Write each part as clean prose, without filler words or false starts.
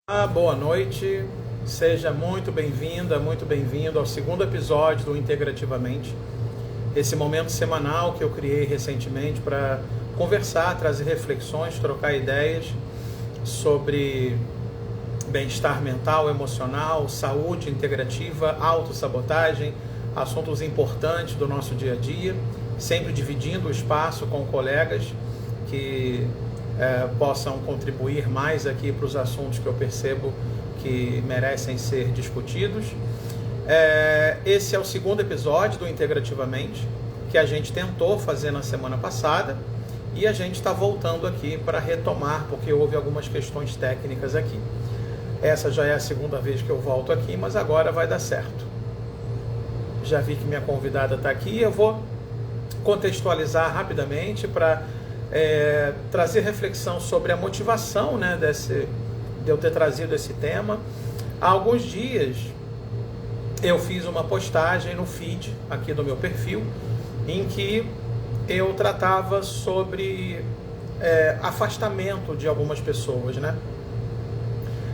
Boa noite, seja muito bem-vinda, muito bem-vindo ao segundo episódio do Integrativamente, esse momento semanal que eu criei recentemente para conversar, trazer reflexões, trocar ideias sobre bem-estar mental, emocional, saúde integrativa, autossabotagem, assuntos importantes do nosso dia a dia, sempre dividindo o espaço com colegas que possam contribuir mais aqui para os assuntos que eu percebo que merecem ser discutidos. Esse é o segundo episódio do Integrativamente, que a gente tentou fazer na semana passada, e a gente está voltando aqui para retomar, porque houve algumas questões técnicas aqui. Essa já é a segunda vez que eu volto aqui, mas agora vai dar certo. Já vi que minha convidada está aqui, eu vou contextualizar rapidamente para trazer reflexão sobre a motivação, né, de eu ter trazido esse tema. Há alguns dias eu fiz uma postagem no feed aqui do meu perfil em que eu tratava sobre afastamento de algumas pessoas, né?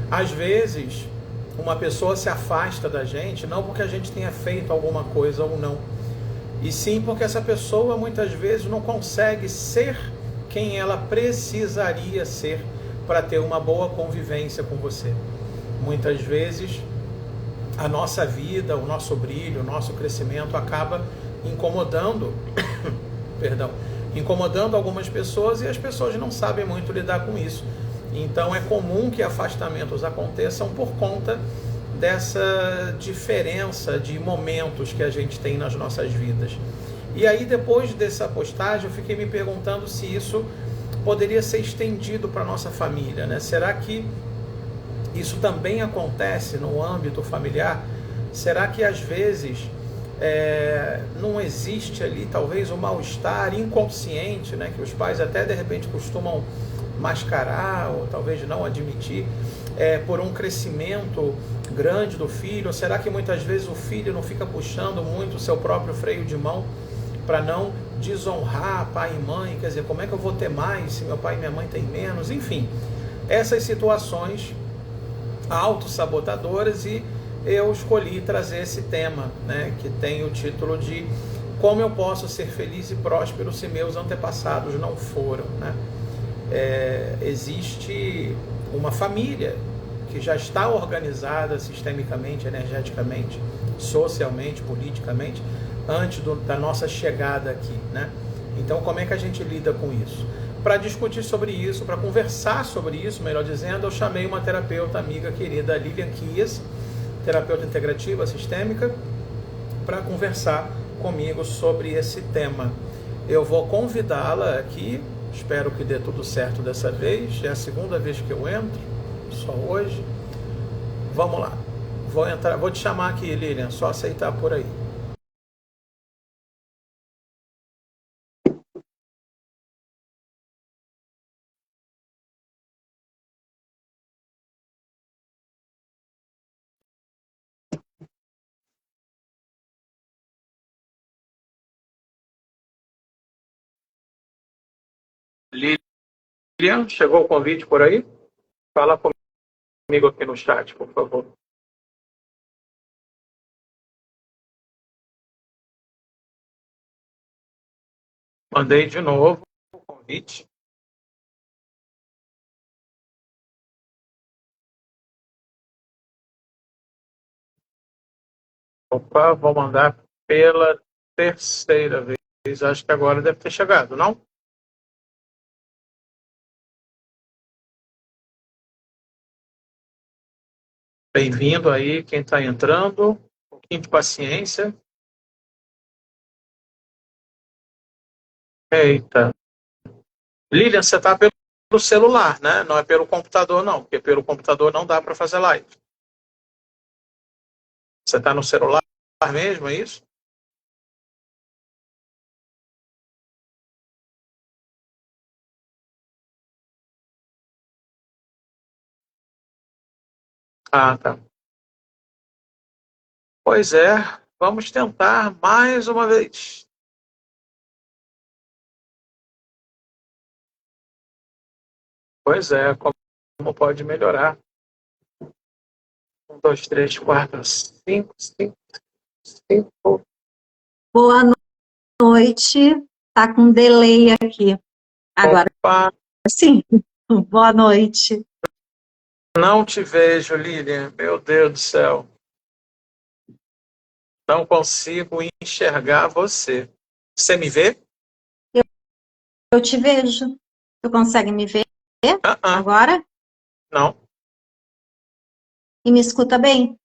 Às vezes uma pessoa se afasta da gente não porque a gente tenha feito alguma coisa ou não, e sim porque essa pessoa muitas vezes não consegue ser quem ela precisaria ser para ter uma boa convivência com você. Muitas vezes a nossa vida, o nosso brilho, o nosso crescimento acaba incomodando, incomodando algumas pessoas, e as pessoas não sabem muito lidar com isso. Então é comum que afastamentos aconteçam por conta dessa diferença de momentos que a gente tem nas nossas vidas. E aí, depois dessa postagem, eu fiquei me perguntando se isso poderia ser estendido para a nossa família, né? Será que isso também acontece no âmbito familiar? Será que às vezes não existe ali talvez um mal-estar inconsciente, né? Que os pais até de repente costumam mascarar ou talvez não admitir, por um crescimento grande do filho? Ou será que muitas vezes o filho não fica puxando muito o seu próprio freio de mão para não desonrar pai e mãe? Quer dizer, como é que eu vou ter mais se meu pai e minha mãe têm menos? Enfim, essas situações autossabotadoras, e eu escolhi trazer esse tema, né, que tem o título de Como eu posso ser feliz e próspero se meus antepassados não foram, né? Existe uma família que já está organizada sistemicamente, energeticamente, socialmente, politicamente, antes da nossa chegada aqui, né? Então, como é que a gente lida com isso? Para discutir sobre isso, para conversar sobre isso, melhor dizendo, eu chamei uma terapeuta amiga querida, Lilian Kias, terapeuta integrativa sistêmica, para conversar comigo sobre esse tema. Eu vou convidá-la aqui, espero que dê tudo certo dessa vez, é a segunda vez que eu entro, só hoje. Vamos lá, vou entrar, vou te chamar aqui, Lilian, só aceitar por aí. Lilian, chegou o convite por aí? Fala comigo aqui no chat, por favor. Mandei de novo o convite. Opa, vou mandar pela terceira vez. Acho que agora deve ter chegado, não? Bem-vindo aí, quem está entrando. Um pouquinho de paciência. Eita. Lilian, você está pelo celular, né? Não é pelo computador, não. Porque pelo computador não dá para fazer live. Você está no celular mesmo, é isso? Ah, tá. Pois é, vamos tentar mais uma vez. Pois é, como pode melhorar. Um, dois, três, quatro, cinco, cinco, cinco. Boa noite. Tá com delay aqui. Agora Opa, sim. Boa noite. não te vejo, Lilian. Meu Deus do céu. Não consigo enxergar você. Você me vê? Eu te vejo. Tu consegue me ver Ah, agora? não. E me escuta bem?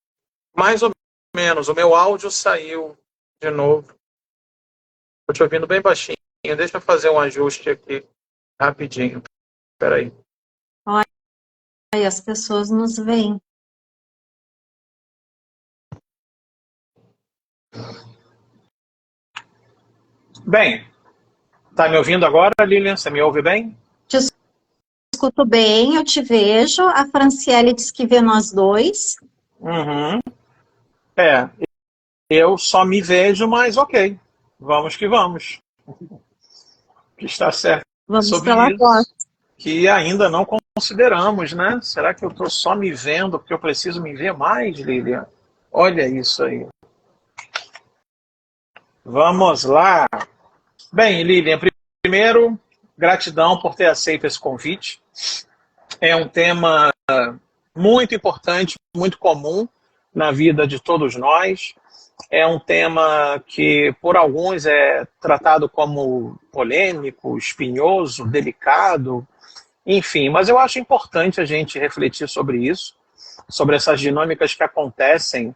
Mais ou menos. O meu áudio saiu de novo. Estou te ouvindo bem baixinho. Deixa eu fazer um ajuste aqui rapidinho. Espera aí. Aí as pessoas nos veem. Bem, tá me ouvindo agora, Lilian? Você me ouve bem? Te escuto bem, eu te vejo. A Franciele disse que vê nós dois. Uhum. Eu só me vejo, mas ok. Vamos que vamos. O que está certo Vamos sobre pela voz. isso, que ainda não consideramos, né? Será que eu estou só me vendo porque eu preciso me ver mais, Lilian? Olha isso aí. Vamos lá. Bem, Lilian, primeiro, gratidão por ter aceito esse convite. É um tema muito importante, muito comum na vida de todos nós. É um tema que, por alguns, é tratado como polêmico, espinhoso, delicado, enfim. Mas eu acho importante a gente refletir sobre isso, sobre essas dinâmicas que acontecem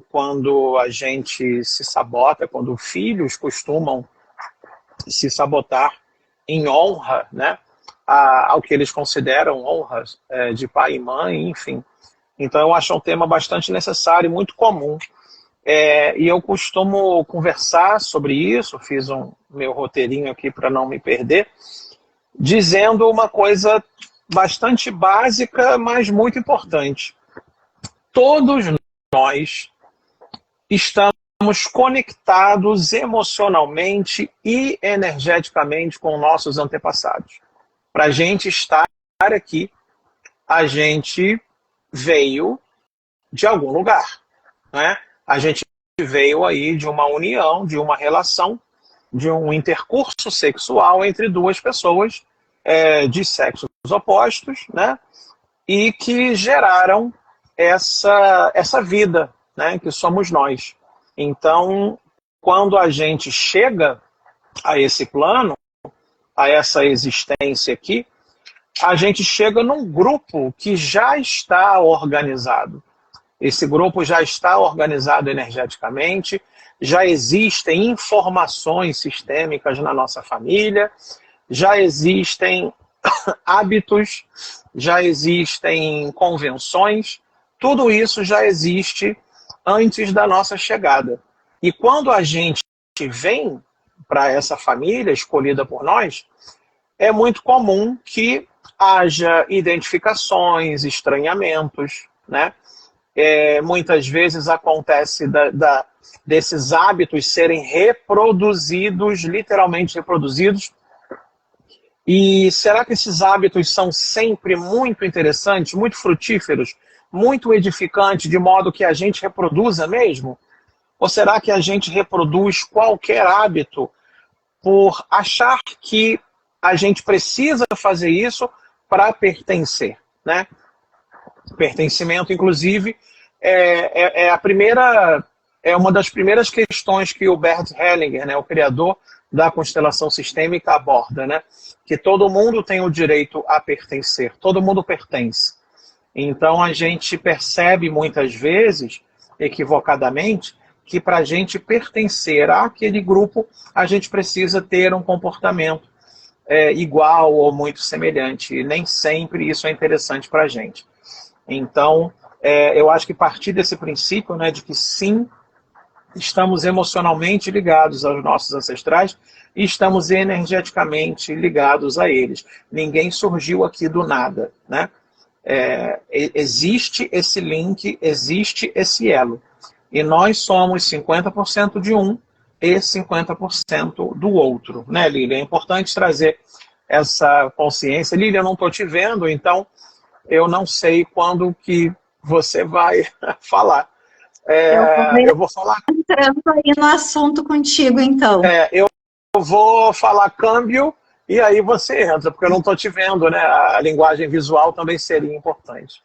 quando a gente se sabota, quando filhos costumam se sabotar em honra, né, ao que eles consideram honras de pai e mãe, enfim. Então eu acho um tema bastante necessário e muito comum. E eu costumo conversar sobre isso, fiz meu roteirinho aqui para não me perder, dizendo uma coisa bastante básica, mas muito importante. Todos nós estamos conectados emocionalmente e energeticamente com nossos antepassados. Para a gente estar aqui, a gente veio de algum lugar, né? A gente veio aí de uma união, de uma relação, de um intercurso sexual entre duas pessoas de sexos opostos, né? E que geraram essa vida, né? Que somos nós. Então, quando a gente chega a esse plano, a essa existência aqui, a gente chega num grupo que já está organizado. Esse grupo já está organizado energeticamente, já existem informações sistêmicas na nossa família, já existem hábitos, já existem convenções, tudo isso já existe antes da nossa chegada. E quando a gente vem para essa família escolhida por nós, é muito comum que haja identificações, estranhamentos, né? Muitas vezes acontece desses hábitos serem reproduzidos, literalmente reproduzidos. E será que esses hábitos são sempre muito interessantes, muito frutíferos, muito edificantes, de modo que a gente reproduza mesmo? Ou será que a gente reproduz qualquer hábito por achar que a gente precisa fazer isso para pertencer, né? Pertencimento, inclusive, é uma das primeiras questões que o Bert Hellinger, né, o criador da constelação sistêmica, aborda, né? Que todo mundo tem o direito a pertencer, todo mundo pertence. Então a gente percebe muitas vezes, equivocadamente, que para a gente pertencer àquele grupo, a gente precisa ter um comportamento igual ou muito semelhante. E nem sempre isso é interessante para a gente. Então, eu acho que partir desse princípio, né, de que sim, estamos emocionalmente ligados aos nossos ancestrais e estamos energeticamente ligados a eles. Ninguém surgiu aqui do nada, né? Existe esse link, existe esse elo. E nós somos 50% de um e 50% do outro, né, Lília? É importante trazer essa consciência. Lília, eu não estou te vendo, então eu não sei quando que você vai falar. Eu vou falar. Entrando aí no assunto contigo, então. Eu vou falar câmbio e aí você entra, porque eu não estou te vendo, né? A linguagem visual também seria importante.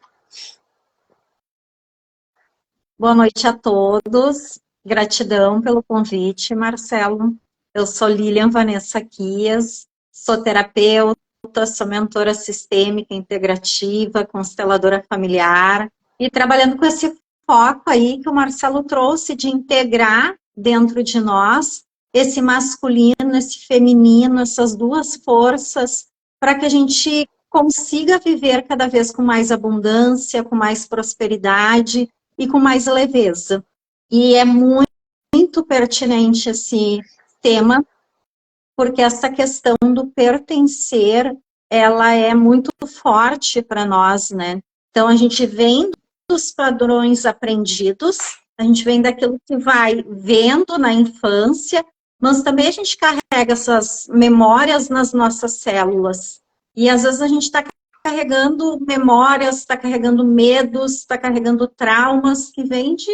Boa noite a todos. Gratidão pelo convite, Marcelo. Eu sou Lilian Vanessa Quias, sou terapeuta, sou mentora sistêmica integrativa, consteladora familiar, e trabalhando com esse foco aí que o Marcelo trouxe de integrar dentro de nós esse masculino, esse feminino, essas duas forças, para que a gente consiga viver cada vez com mais abundância, com mais prosperidade e com mais leveza. E é muito pertinente esse tema, porque essa questão do pertencer, ela é muito forte para nós, né? Então, a gente vem dos padrões aprendidos, a gente vem daquilo que vai vendo na infância, mas também a gente carrega essas memórias nas nossas células. E às vezes a gente está carregando memórias, está carregando medos, está carregando traumas que vêm de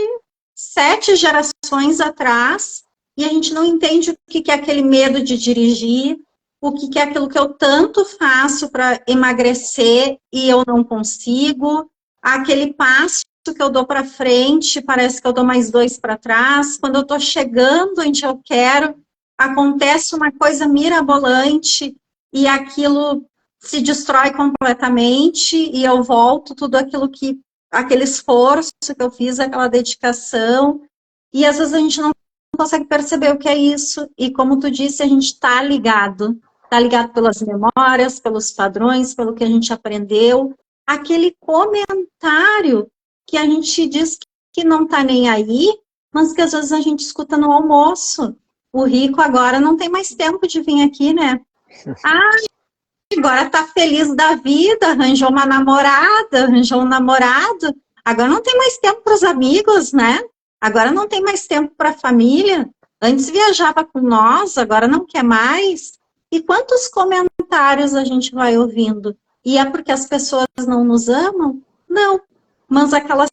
7 gerações atrás, e a gente não entende o que é aquele medo de dirigir, o que é aquilo que eu tanto faço para emagrecer e eu não consigo, aquele passo que eu dou para frente, parece que eu dou mais 2 para trás, quando eu estou chegando onde eu quero, acontece uma coisa mirabolante e aquilo se destrói completamente e eu volto tudo aquele esforço que eu fiz, aquela dedicação, e às vezes a gente não consegue perceber o que é isso, e como tu disse, a gente está ligado pelas memórias, pelos padrões, pelo que a gente aprendeu, aquele comentário que a gente diz que não está nem aí, mas que às vezes a gente escuta no almoço. O rico agora não tem mais tempo de vir aqui, né? Agora tá feliz da vida, arranjou uma namorada, arranjou um namorado, agora não tem mais tempo para os amigos, né? Agora não tem mais tempo para a família. Antes viajava com nós, agora não quer mais. E quantos comentários a gente vai ouvindo? E é porque as pessoas não nos amam? Não. Mas aquelas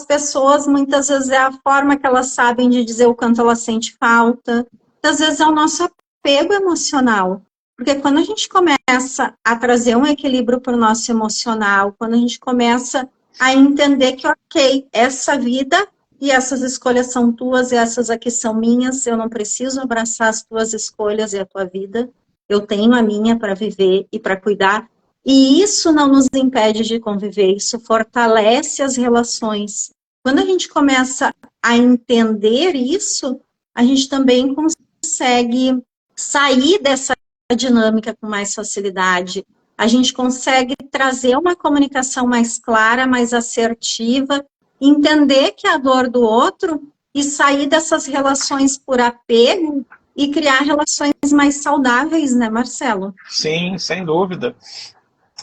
pessoas, muitas vezes, é a forma que elas sabem de dizer o quanto elas sentem falta. Às vezes é o nosso apego emocional. Porque quando a gente começa a trazer um equilíbrio para o nosso emocional, quando a gente começa a entender que, ok, essa vida e essas escolhas são tuas e essas aqui são minhas, eu não preciso abraçar as tuas escolhas e a tua vida, eu tenho a minha para viver e para cuidar. E isso não nos impede de conviver, isso fortalece as relações. Quando a gente começa a entender isso, a gente também consegue sair dessa dinâmica com mais facilidade. A gente consegue trazer uma comunicação mais clara, mais assertiva, entender que é a dor do outro e sair dessas relações por apego e criar relações mais saudáveis, né, Marcelo? Sim, sem dúvida.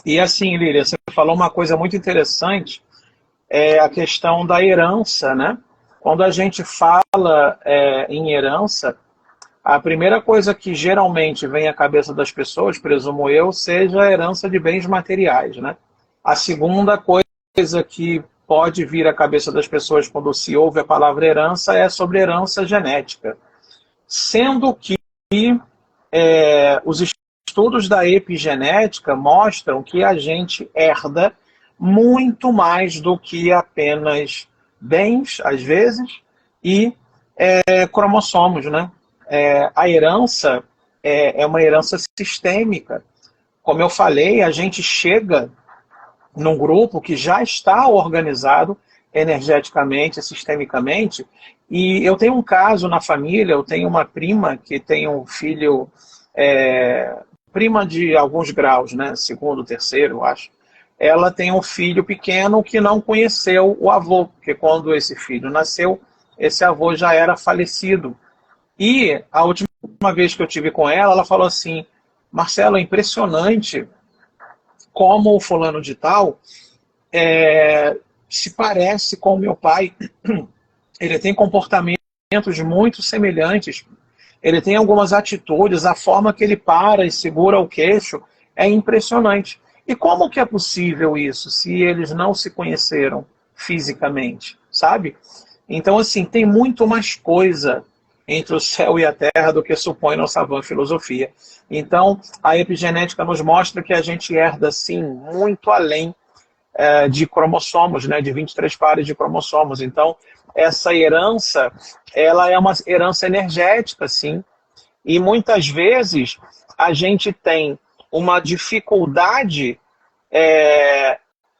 E assim, Lília, você falou uma coisa muito interessante, é a questão da herança, né? Quando a gente fala em herança, a primeira coisa que geralmente vem à cabeça das pessoas, presumo eu, seja a herança de bens materiais, né? A segunda coisa que pode vir à cabeça das pessoas quando se ouve a palavra herança é sobre herança genética. Sendo que os estudos da epigenética mostram que a gente herda muito mais do que apenas bens, às vezes, e cromossomos, né? A herança é uma herança sistêmica. Como eu falei, a gente chega num grupo que já está organizado energeticamente, sistemicamente, e eu tenho um caso na família, eu tenho uma prima que tem um filho, prima de alguns graus, né? Segundo, terceiro, eu acho. Ela tem um filho pequeno que não conheceu o avô, porque quando esse filho nasceu, esse avô já era falecido. E a última vez que eu tive com ela, ela falou assim: Marcelo, é impressionante como o fulano de tal se parece com o meu pai. Ele tem comportamentos muito semelhantes. Ele tem algumas atitudes, a forma que ele para e segura o queixo é impressionante. E como que é possível isso, se eles não se conheceram? fisicamente, sabe? Então, assim, tem muito mais coisa entre o céu e a terra do que supõe nossa vã filosofia. Então, a epigenética nos mostra que a gente herda, sim, muito além de cromossomos, né, de 23 pares de cromossomos. Então, essa herança, ela é uma herança energética, sim, e muitas vezes a gente tem uma dificuldade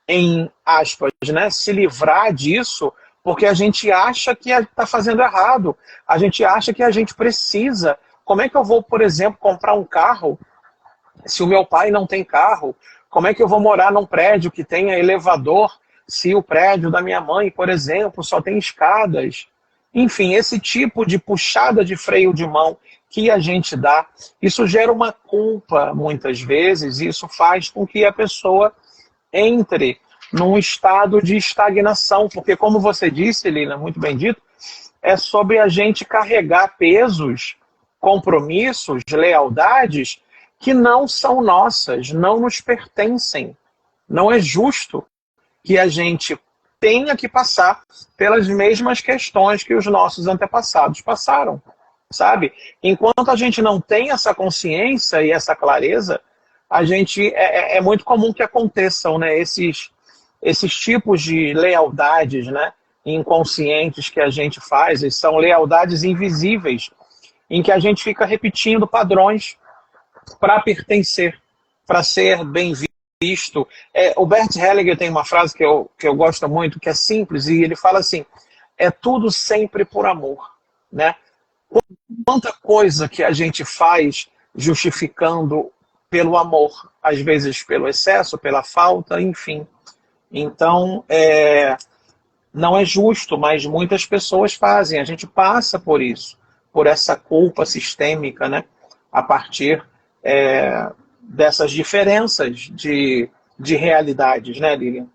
em aspas, né, se livrar disso, porque a gente acha que está fazendo errado, a gente acha que a gente precisa. Como é que eu vou, por exemplo, comprar um carro se o meu pai não tem carro? Como é que eu vou morar num prédio que tenha elevador se o prédio da minha mãe, por exemplo, só tem escadas? Enfim, esse tipo de puxada de freio de mão que a gente dá, isso gera uma culpa muitas vezes, e isso faz com que a pessoa entre num estado de estagnação, porque como você disse, Lina, muito bem dito, é sobre a gente carregar pesos, compromissos, lealdades que não são nossas, não nos pertencem. Não é justo que a gente tenha que passar pelas mesmas questões que os nossos antepassados passaram, sabe? Enquanto a gente não tem essa consciência e essa clareza, a gente é muito comum que aconteçam, né, esses tipos de lealdades, né, inconscientes que a gente faz, e são lealdades invisíveis, em que a gente fica repetindo padrões para pertencer, para ser bem visto. O Bert Hellinger tem uma frase que eu gosto muito, que é simples, e ele fala assim: é tudo sempre por amor, né? Quanta coisa que a gente faz justificando pelo amor, às vezes pelo excesso, pela falta, enfim. Então, não é justo, mas muitas pessoas fazem. A gente passa por isso, por essa culpa sistêmica, né? A partir dessas diferenças de realidades, né, Lilian?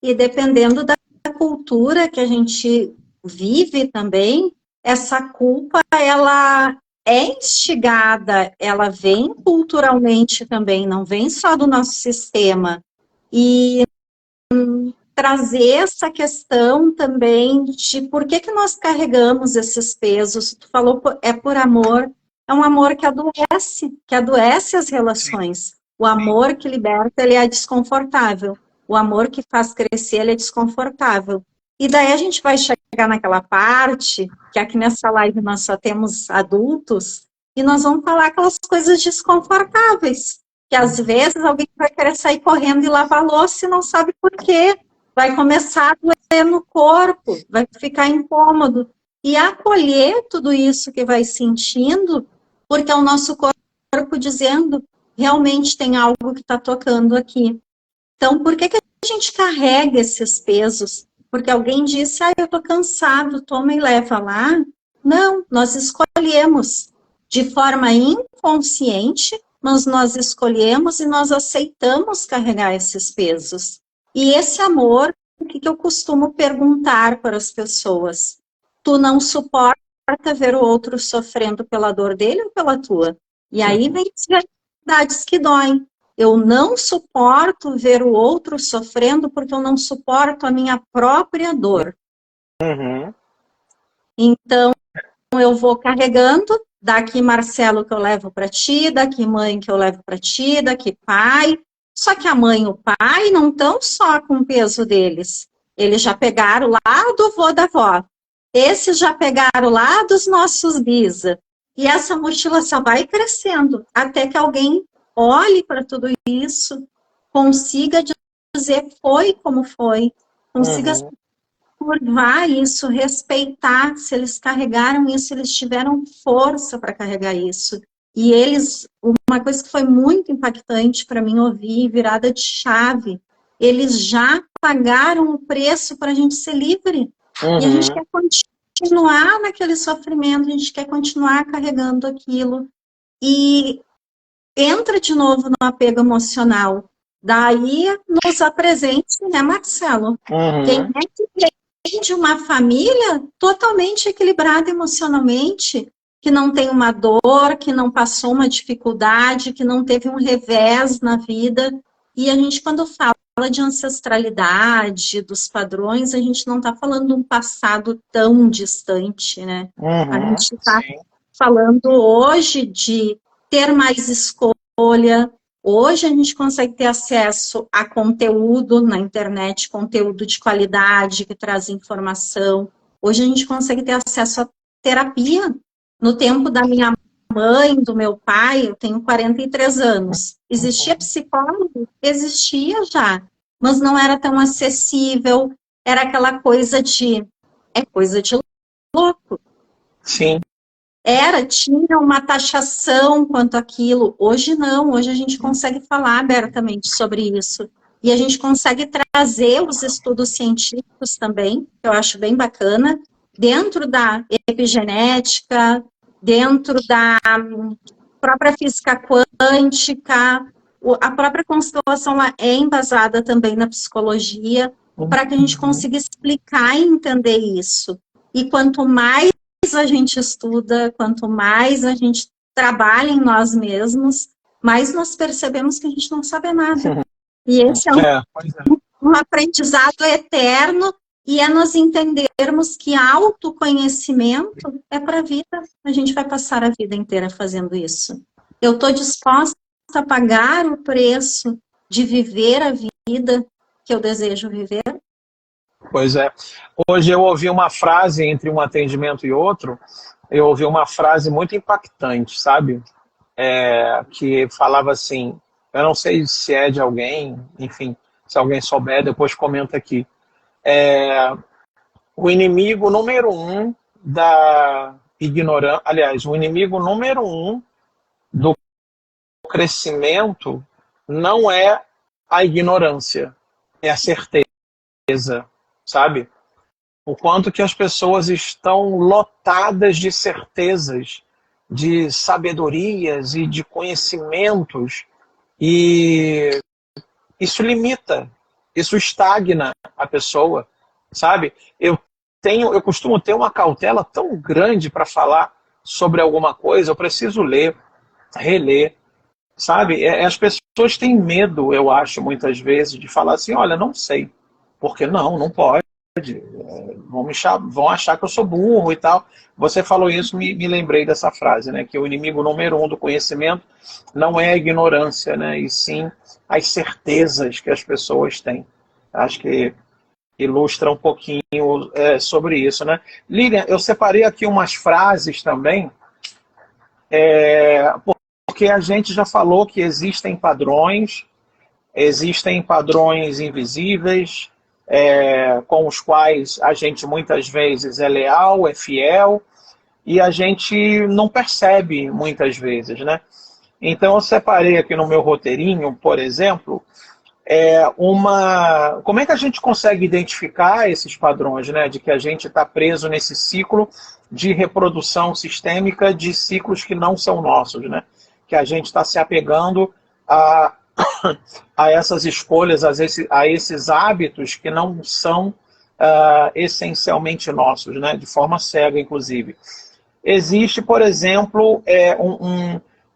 E dependendo da cultura que a gente vive também, essa culpa, ela é instigada, ela vem culturalmente também, não vem só do nosso sistema. E trazer essa questão também de por que nós carregamos esses pesos. Tu falou, é por amor. É um amor que adoece as relações. O amor que liberta, ele é desconfortável. O amor que faz crescer, ele é desconfortável. E daí a gente vai chegar naquela parte, que aqui nessa live nós só temos adultos, e nós vamos falar aquelas coisas desconfortáveis, que às vezes alguém vai querer sair correndo e lavar a louça e não sabe por quê. Vai começar a doer no corpo, vai ficar incômodo. E acolher tudo isso que vai sentindo, porque é o nosso corpo dizendo, realmente tem algo que está tocando aqui. Então, por que a gente carrega esses pesos? Porque alguém disse, eu estou cansado, toma e leva lá. Não, nós escolhemos de forma inconsciente, mas nós escolhemos e nós aceitamos carregar esses pesos. E esse amor, o que eu costumo perguntar para as pessoas? Tu não suporta ver o outro sofrendo pela dor dele ou pela tua? E aí vem as verdades que doem. Eu não suporto ver o outro sofrendo porque eu não suporto a minha própria dor. Uhum. Então, eu vou carregando, daqui Marcelo que eu levo para ti, daqui mãe que eu levo para ti, daqui pai. Só que a mãe e o pai não estão só com o peso deles. Eles já pegaram lá do vô da avó. Esses já pegaram lá dos nossos bisa. E essa mochila só vai crescendo até que alguém olhe para tudo isso, consiga dizer foi como foi, consiga curvar isso, respeitar se eles carregaram isso, eles tiveram força para carregar isso. E eles, uma coisa que foi muito impactante para mim ouvir, virada de chave, eles já pagaram o preço para a gente ser livre. E a gente quer continuar naquele sofrimento, a gente quer continuar carregando aquilo. E entra de novo no apego emocional. Daí nos apresente, né, Marcelo? Quem é que vem de uma família totalmente equilibrada emocionalmente, que não tem uma dor, que não passou uma dificuldade, que não teve um revés na vida. E a gente, quando fala de ancestralidade, dos padrões, a gente não está falando de um passado tão distante, né? A gente está falando hoje de ter mais escolha. Hoje a gente consegue ter acesso a conteúdo na internet, conteúdo de qualidade que traz informação. Hoje a gente consegue ter acesso a terapia. No tempo da minha mãe, do meu pai, eu tenho 43 anos. Existia psicólogo? Existia já, mas não era tão acessível. Era aquela coisa de... é coisa de louco. Sim. Tinha uma taxação quanto àquilo. Hoje não, hoje a gente consegue falar abertamente sobre isso. E a gente consegue trazer os estudos científicos também, que eu acho bem bacana, dentro da epigenética, dentro da própria física quântica, a própria constelação é embasada também na psicologia, para que a gente consiga explicar e entender isso. E quanto mais a gente estuda, quanto mais a gente trabalha em nós mesmos, mais nós percebemos que a gente não sabe nada. E esse é um aprendizado eterno, e é nós entendermos que autoconhecimento é para a vida. A gente vai passar a vida inteira fazendo isso. Eu estou disposta a pagar o preço de viver a vida que eu desejo viver? Pois é. Hoje eu ouvi uma frase entre um atendimento e outro, eu ouvi uma frase muito impactante, sabe? Que falava assim, eu não sei se é de alguém, enfim, se alguém souber, depois comenta aqui. O inimigo número 1 da ignorância, aliás, o inimigo número 1 do crescimento não é a ignorância, é a certeza, sabe? O quanto que as pessoas estão lotadas de certezas, de sabedorias e de conhecimentos, e isso limita, isso estagna a pessoa, sabe? Eu costumo ter uma cautela tão grande para falar sobre alguma coisa, eu preciso ler, reler, sabe? As pessoas têm medo, eu acho, muitas vezes, de falar assim, olha, não sei, porque não pode, vão achar que eu sou burro e tal. Você falou isso, me lembrei dessa frase, né? Que o inimigo número 1 do conhecimento não é a ignorância, né? E sim as certezas que as pessoas têm. Acho que ilustra um pouquinho sobre isso, né? Lilian, eu separei aqui umas frases também, porque a gente já falou que existem padrões invisíveis, com os quais a gente muitas vezes é leal, é fiel, e a gente não percebe muitas vezes, né? Então eu separei aqui no meu roteirinho, por exemplo, como é que a gente consegue identificar esses padrões, né? De que a gente está preso nesse ciclo de reprodução sistêmica de ciclos que não são nossos, né? Que a gente está se apegando a essas escolhas, a esses hábitos que não são essencialmente nossos, né? De forma cega, inclusive. Existe, por exemplo,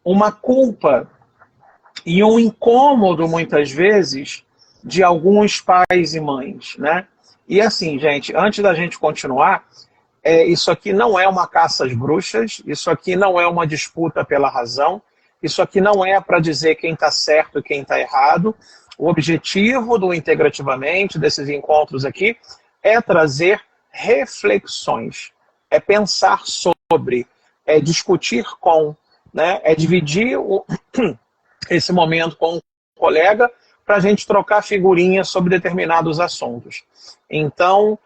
uma culpa e um incômodo, muitas vezes, de alguns pais e mães, né? E assim, gente, antes da gente continuar, isso aqui não é uma caça às bruxas, isso aqui não é uma disputa pela razão, isso aqui não é para dizer quem está certo e quem está errado. O objetivo do Integrativamente, desses encontros aqui, é trazer reflexões, é pensar sobre, é discutir com, né? É dividir esse momento com um colega para a gente trocar figurinhas sobre determinados assuntos. Então,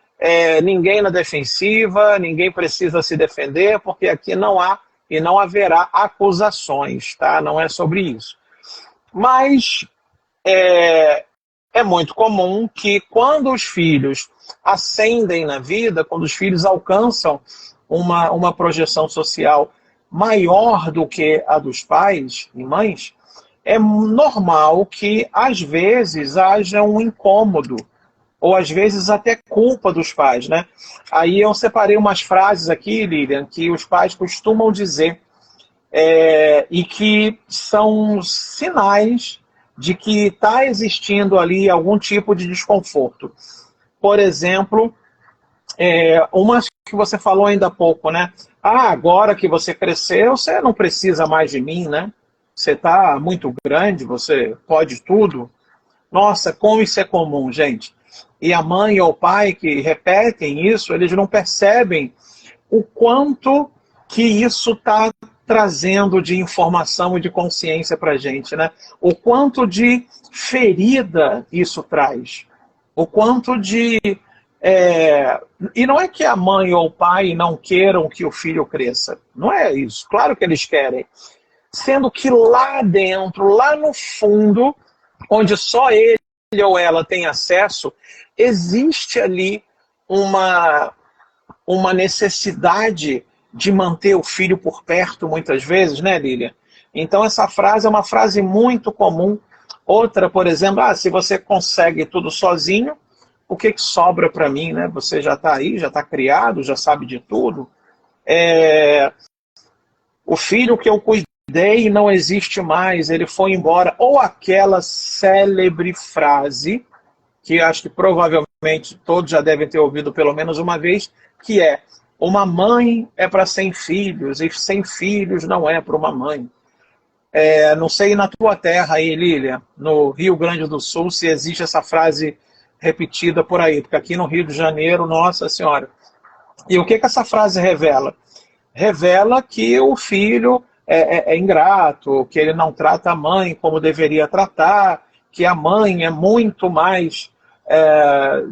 ninguém na defensiva, ninguém precisa se defender, porque aqui não há e não haverá acusações, tá? Não é sobre isso. Mas é muito comum que quando os filhos ascendem na vida, quando os filhos alcançam uma projeção social maior do que a dos pais e mães, é normal que, às vezes, haja um incômodo, ou às vezes até culpa dos pais, né? Aí eu separei umas frases aqui, Lilian, que os pais costumam dizer, e que são sinais de que está existindo ali algum tipo de desconforto. Por exemplo, uma que você falou ainda há pouco, né? Ah, agora que você cresceu, você não precisa mais de mim, né? Você está muito grande, você pode tudo. Nossa, como isso é comum, gente. E a mãe ou o pai que repetem isso, eles não percebem o quanto que isso está trazendo de informação e de consciência para a gente, né? O quanto de ferida isso traz. O quanto de... E não é que a mãe ou o pai não queiram que o filho cresça. Não é isso. Claro que eles querem. Sendo que lá dentro, lá no fundo, onde só ele ou ela tem acesso, existe ali uma necessidade de manter o filho por perto, muitas vezes, né, Lília? Então essa frase é uma frase muito comum. Outra, por exemplo, se você consegue tudo sozinho, o que sobra para mim, né? Você já está aí, já está criado, já sabe de tudo. O filho que eu cuidei não existe mais, ele foi embora. Ou aquela célebre frase, que acho que provavelmente todos já devem ter ouvido pelo menos uma vez, que é: uma mãe é para 100 filhos, e 100 filhos não é para uma mãe. Não sei na tua terra aí, Lília, no Rio Grande do Sul, se existe essa frase repetida por aí, porque aqui no Rio de Janeiro, nossa senhora. E o que essa frase revela? Revela que o filho é ingrato, que ele não trata a mãe como deveria tratar, que a mãe é muito mais,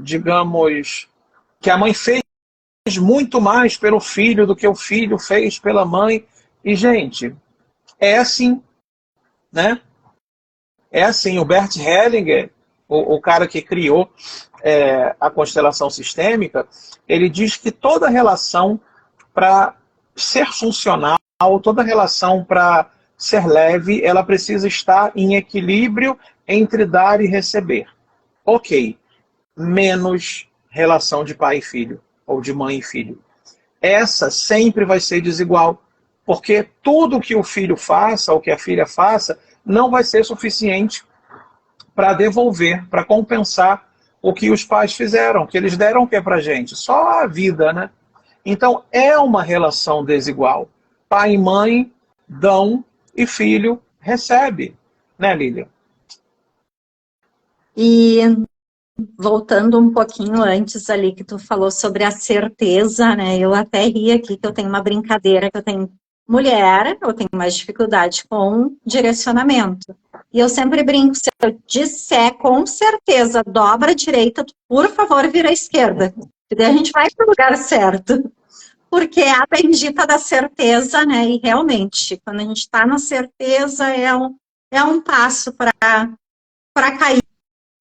digamos, que a mãe fez muito mais pelo filho do que o filho fez pela mãe. E, gente, é assim, né? É assim. O Bert Hellinger, o cara que criou a constelação sistêmica, ele diz que toda relação para ser funcional, toda relação para ser leve, ela precisa estar em equilíbrio entre dar e receber. Ok, menos relação de pai e filho, ou de mãe e filho. Essa sempre vai ser desigual, porque tudo que o filho faça, ou que a filha faça, não vai ser suficiente para devolver, para compensar o que os pais fizeram, que eles deram o que pra gente? Só a vida, né? Então é uma relação desigual. Pai e mãe dão e filho recebe, né, Lília? E voltando um pouquinho antes ali que tu falou sobre a certeza, né? Eu até ri aqui que eu tenho uma brincadeira, que eu tenho mulher, eu tenho mais dificuldade com direcionamento. E eu sempre brinco, se eu disser com certeza, dobra a direita, por favor, vira à esquerda. E daí a gente vai para o lugar certo. Porque é a bendita da certeza, né? E realmente, quando a gente está na certeza, é um passo para cair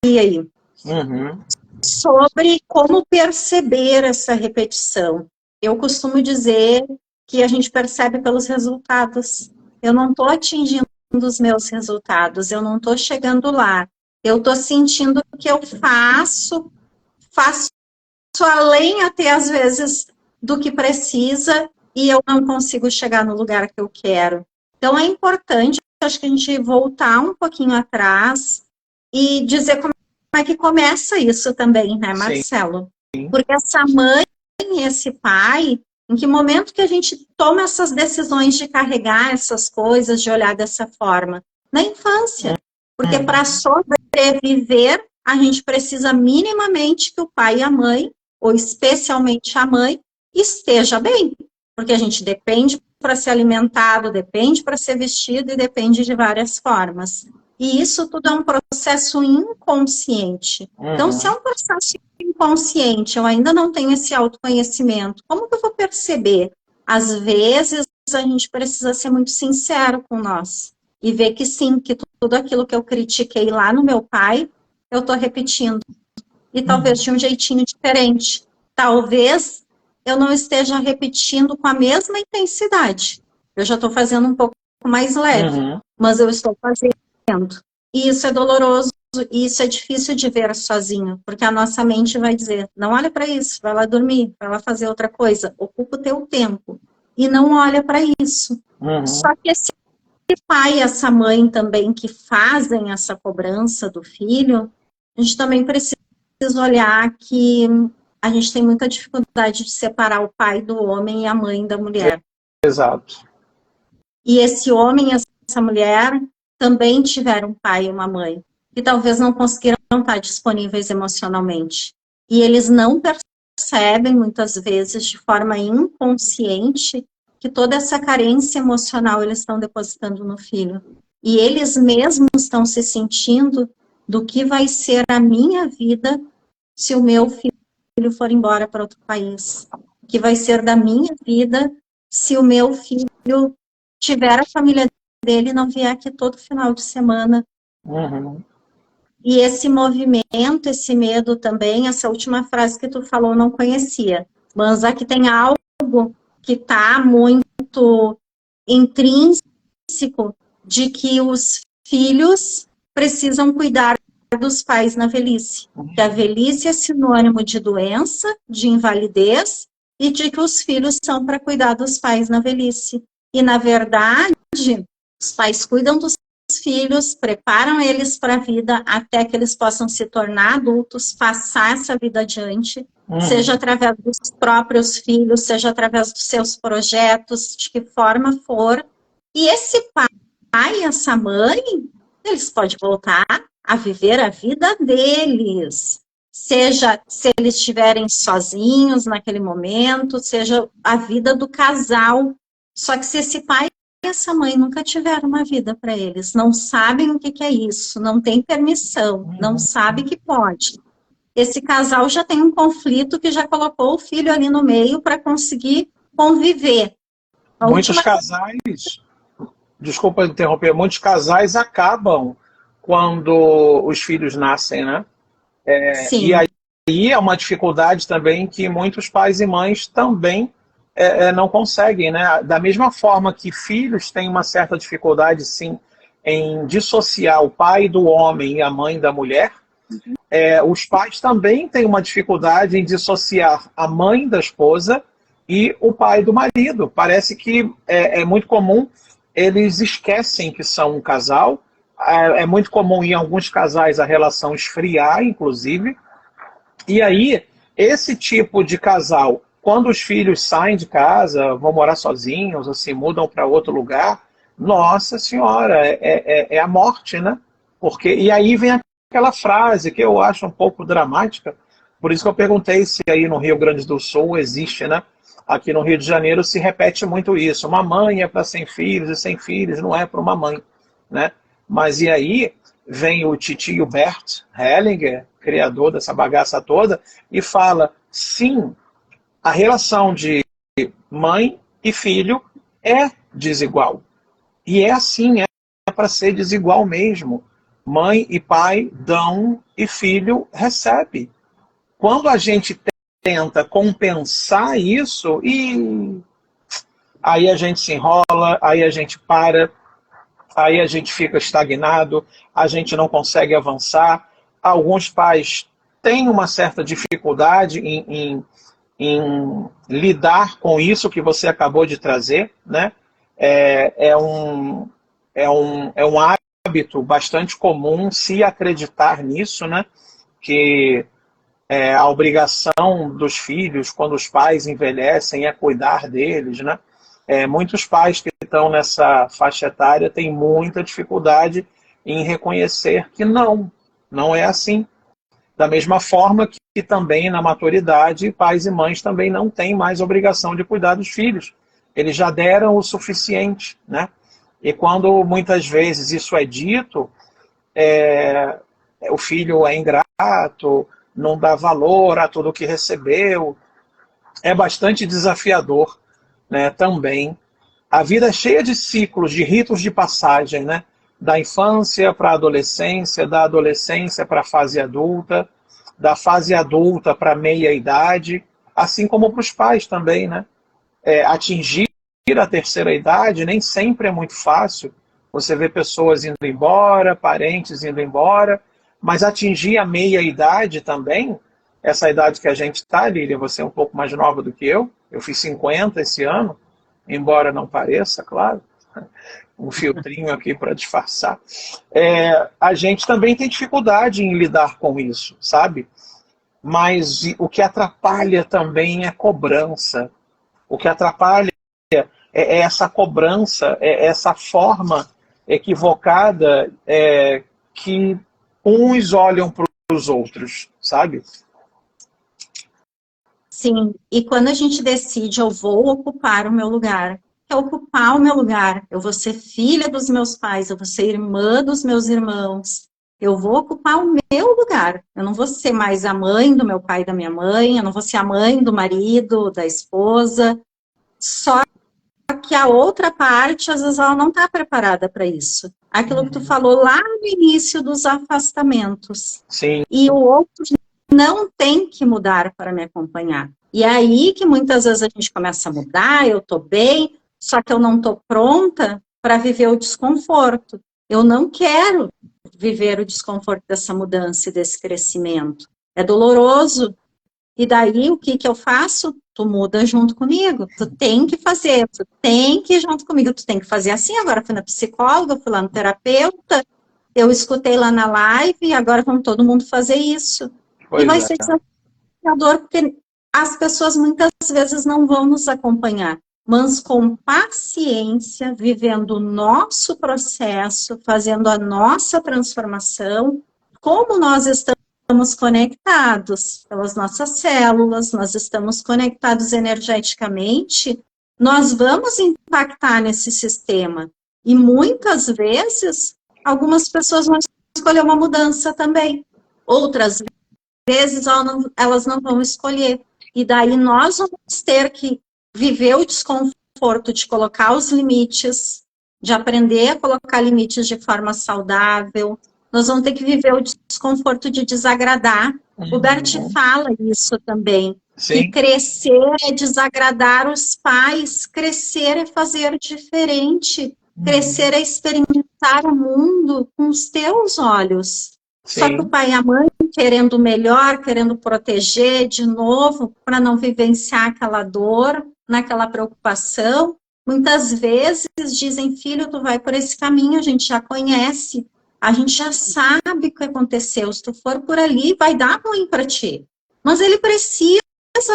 aí. Uhum. Sobre como perceber essa repetição. Eu costumo dizer que a gente percebe pelos resultados. Eu não estou atingindo os meus resultados, eu não estou chegando lá. Eu estou sentindo que eu faço além até às vezes do que precisa e eu não consigo chegar no lugar que eu quero. Então é importante, acho que a gente voltar um pouquinho atrás e dizer como é que começa isso também, né, Marcelo? Sim. Porque essa mãe e esse pai, em que momento que a gente toma essas decisões de carregar essas coisas, de olhar dessa forma? Na infância. Porque para sobreviver, a gente precisa minimamente que o pai e a mãe, ou especialmente a mãe, esteja bem. Porque a gente depende para ser alimentado, depende para ser vestido e depende de várias formas. E isso tudo é um processo inconsciente. Então, se é um processo inconsciente, eu ainda não tenho esse autoconhecimento, como que eu vou perceber? Às vezes, a gente precisa ser muito sincero com nós e ver que sim, que tudo aquilo que eu critiquei lá no meu pai, eu estou repetindo. E talvez de um jeitinho diferente. Talvez eu não esteja repetindo com a mesma intensidade. Eu já estou fazendo um pouco mais leve, mas eu estou fazendo. E isso é doloroso, e isso é difícil de ver sozinho, porque a nossa mente vai dizer, não olha para isso, vai lá dormir, vai lá fazer outra coisa, ocupa o teu tempo, e não olha para isso. Só que esse pai e essa mãe também que fazem essa cobrança do filho, a gente também precisa olhar que a gente tem muita dificuldade de separar o pai do homem e a mãe da mulher. Exato. E esse homem e essa mulher também tiveram um pai e uma mãe, que talvez não conseguiram estar disponíveis emocionalmente. E eles não percebem, muitas vezes, de forma inconsciente, que toda essa carência emocional eles estão depositando no filho. E eles mesmos estão se sentindo do que vai ser a minha vida se o meu filho for embora para outro país. O que vai ser da minha vida se o meu filho tiver a família dele e não vier aqui todo final de semana. Uhum. E esse movimento, esse medo também, essa última frase que tu falou, eu não conhecia. Mas aqui tem algo que está muito intrínseco de que os filhos precisam cuidar dos pais na velhice. Que a velhice é sinônimo de doença, de invalidez, e de que os filhos são para cuidar dos pais na velhice. E, na verdade, os pais cuidam dos filhos, preparam eles para a vida até que eles possam se tornar adultos, passar essa vida adiante, seja através dos próprios filhos, seja através dos seus projetos, de que forma for. E esse pai e essa mãe, eles podem voltar a viver a vida deles. Seja se eles estiverem sozinhos naquele momento, seja a vida do casal. Só que se esse pai e essa mãe nunca tiveram uma vida para eles, não sabem o que é isso, não tem permissão, não sabe que pode. Esse casal já tem um conflito que já colocou o filho ali no meio para conseguir conviver. Muitos casais, desculpa interromper, muitos casais acabam quando os filhos nascem, né? Sim. E aí é uma dificuldade também que muitos pais e mães também não conseguem, né? Da mesma forma que filhos têm uma certa dificuldade, sim, em dissociar o pai do homem e a mãe da mulher, os pais também têm uma dificuldade em dissociar a mãe da esposa e o pai do marido. Parece que é muito comum, eles esquecem que são um casal. É muito comum em alguns casais a relação esfriar, inclusive. E aí, esse tipo de casal, quando os filhos saem de casa, vão morar sozinhos ou se mudam para outro lugar, nossa senhora, é a morte, né? E aí vem aquela frase que eu acho um pouco dramática, por isso que eu perguntei se aí no Rio Grande do Sul existe, né? Aqui no Rio de Janeiro se repete muito isso. Uma mãe é para 100 filhos e 100 filhos não é para uma mãe, né? Mas e aí vem o titio Bert Hellinger, criador dessa bagaça toda, e fala, sim, a relação de mãe e filho é desigual. E é assim, é para ser desigual mesmo. Mãe e pai dão e filho recebe. Quando a gente tenta compensar isso, aí a gente se enrola, aí a gente para, aí a gente fica estagnado, a gente não consegue avançar. Alguns pais têm uma certa dificuldade em lidar com isso que você acabou de trazer, né? É um hábito bastante comum se acreditar nisso, né? Que a obrigação dos filhos, quando os pais envelhecem, é cuidar deles, né? Muitos pais que estão nessa faixa etária têm muita dificuldade em reconhecer que não é assim. Da mesma forma que também na maturidade, pais e mães também não têm mais obrigação de cuidar dos filhos. Eles já deram o suficiente, né? E quando muitas vezes isso é dito, o filho é ingrato, não dá valor a tudo que recebeu, é bastante desafiador, né, também. A vida é cheia de ciclos, de ritos de passagem, né? Da infância para a adolescência, da adolescência para a fase adulta, da fase adulta para a meia-idade, assim como para os pais também, né? Atingir a terceira idade nem sempre é muito fácil. Você vê pessoas indo embora, parentes indo embora, mas atingir a meia-idade também, essa idade que a gente está, Lília, você é um pouco mais nova do que eu fiz 50 esse ano, embora não pareça, claro. um filtrinho aqui para disfarçar. A gente também tem dificuldade em lidar com isso, sabe? Mas o que atrapalha também é cobrança. O que atrapalha é essa cobrança, é essa forma equivocada que uns olham para os outros, sabe? Sim, e quando a gente decide, eu vou ocupar o meu lugar, é ocupar o meu lugar, eu vou ser filha dos meus pais, eu vou ser irmã dos meus irmãos, eu vou ocupar o meu lugar, eu não vou ser mais a mãe do meu pai e da minha mãe, eu não vou ser a mãe do marido, da esposa, só que a outra parte, às vezes, ela não está preparada para isso. Aquilo que tu falou lá no início dos afastamentos. Sim. E o outro não tem que mudar para me acompanhar. E é aí que muitas vezes a gente começa a mudar, eu estou bem, só que eu não estou pronta para viver o desconforto. Eu não quero viver o desconforto dessa mudança e desse crescimento. É doloroso. E daí, o que eu faço? Tu muda junto comigo. Tu tem que fazer, tu tem que ir junto comigo. Tu tem que fazer assim. Agora fui na psicóloga, fui lá no terapeuta, eu escutei lá na live e agora vamos todo mundo fazer isso. Pois e vai ser desafiador, porque as pessoas muitas vezes não vão nos acompanhar. Mas com paciência, vivendo o nosso processo, fazendo a nossa transformação, como nós estamos conectados pelas nossas células, nós estamos conectados energeticamente, nós vamos impactar nesse sistema. E muitas vezes, algumas pessoas vão escolher uma mudança também. Outras vezes, elas não vão escolher. E daí nós vamos ter que viver o desconforto de colocar os limites, de aprender a colocar limites de forma saudável. Nós vamos ter que viver o desconforto de desagradar. O Bert fala isso também. Sim. Que crescer é desagradar os pais, crescer é fazer diferente, crescer é experimentar o mundo com os teus olhos. Sim. Só que o pai e a mãe querendo o melhor, querendo proteger de novo, para não vivenciar aquela dor, naquela preocupação, muitas vezes dizem, filho, tu vai por esse caminho, a gente já conhece, a gente já sabe o que aconteceu, se tu for por ali, vai dar ruim para ti. Mas ele precisa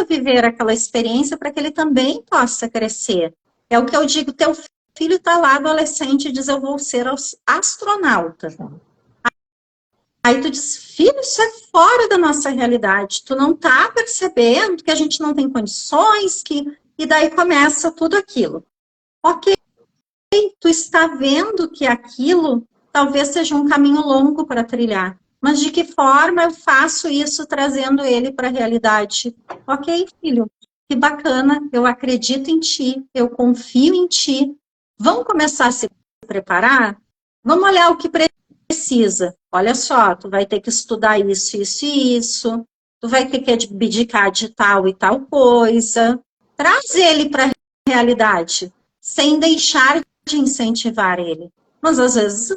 viver aquela experiência para que ele também possa crescer. É o que eu digo, teu filho está lá, adolescente, e diz, eu vou ser astronauta. Aí tu diz, filho, isso é fora da nossa realidade, tu não tá percebendo que a gente não tem condições, e daí começa tudo aquilo. Ok, tu está vendo que aquilo talvez seja um caminho longo para trilhar, mas de que forma eu faço isso trazendo ele para a realidade? Ok, filho, que bacana, eu acredito em ti, eu confio em ti. Vamos começar a se preparar? Vamos olhar o que precisa. Olha só, tu vai ter que estudar isso, isso e isso, tu vai ter que abdicar de tal e tal coisa. Traz ele para a realidade, sem deixar de incentivar ele. Mas às vezes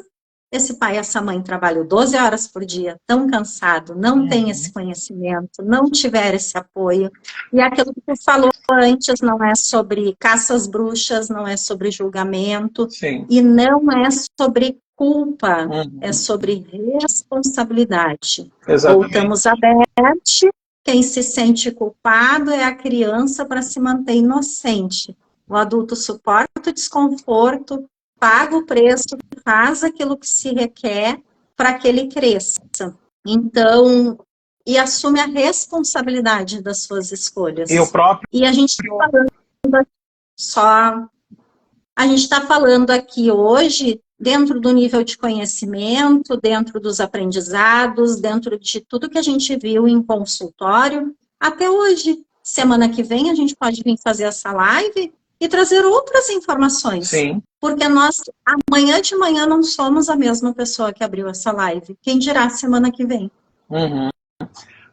esse pai e essa mãe trabalham 12 horas por dia, tão cansado, não tem esse conhecimento, não tiver esse apoio. E aquilo que tu falou antes não é sobre caça às bruxas, não é sobre julgamento, Sim. E não é sobre culpa, é sobre responsabilidade. Exatamente. Voltamos a Bert, quem se sente culpado é a criança para se manter inocente. O adulto suporta o desconforto, paga o preço, faz aquilo que se requer para que ele cresça. Então, e assume a responsabilidade das suas escolhas. E o próprio... E a gente está falando aqui hoje dentro do nível de conhecimento, dentro dos aprendizados, dentro de tudo que a gente viu em consultório, até hoje. Semana que vem a gente pode vir fazer essa live e trazer outras informações. Sim. Porque nós, amanhã de manhã, não somos a mesma pessoa que abriu essa live. Quem dirá semana que vem?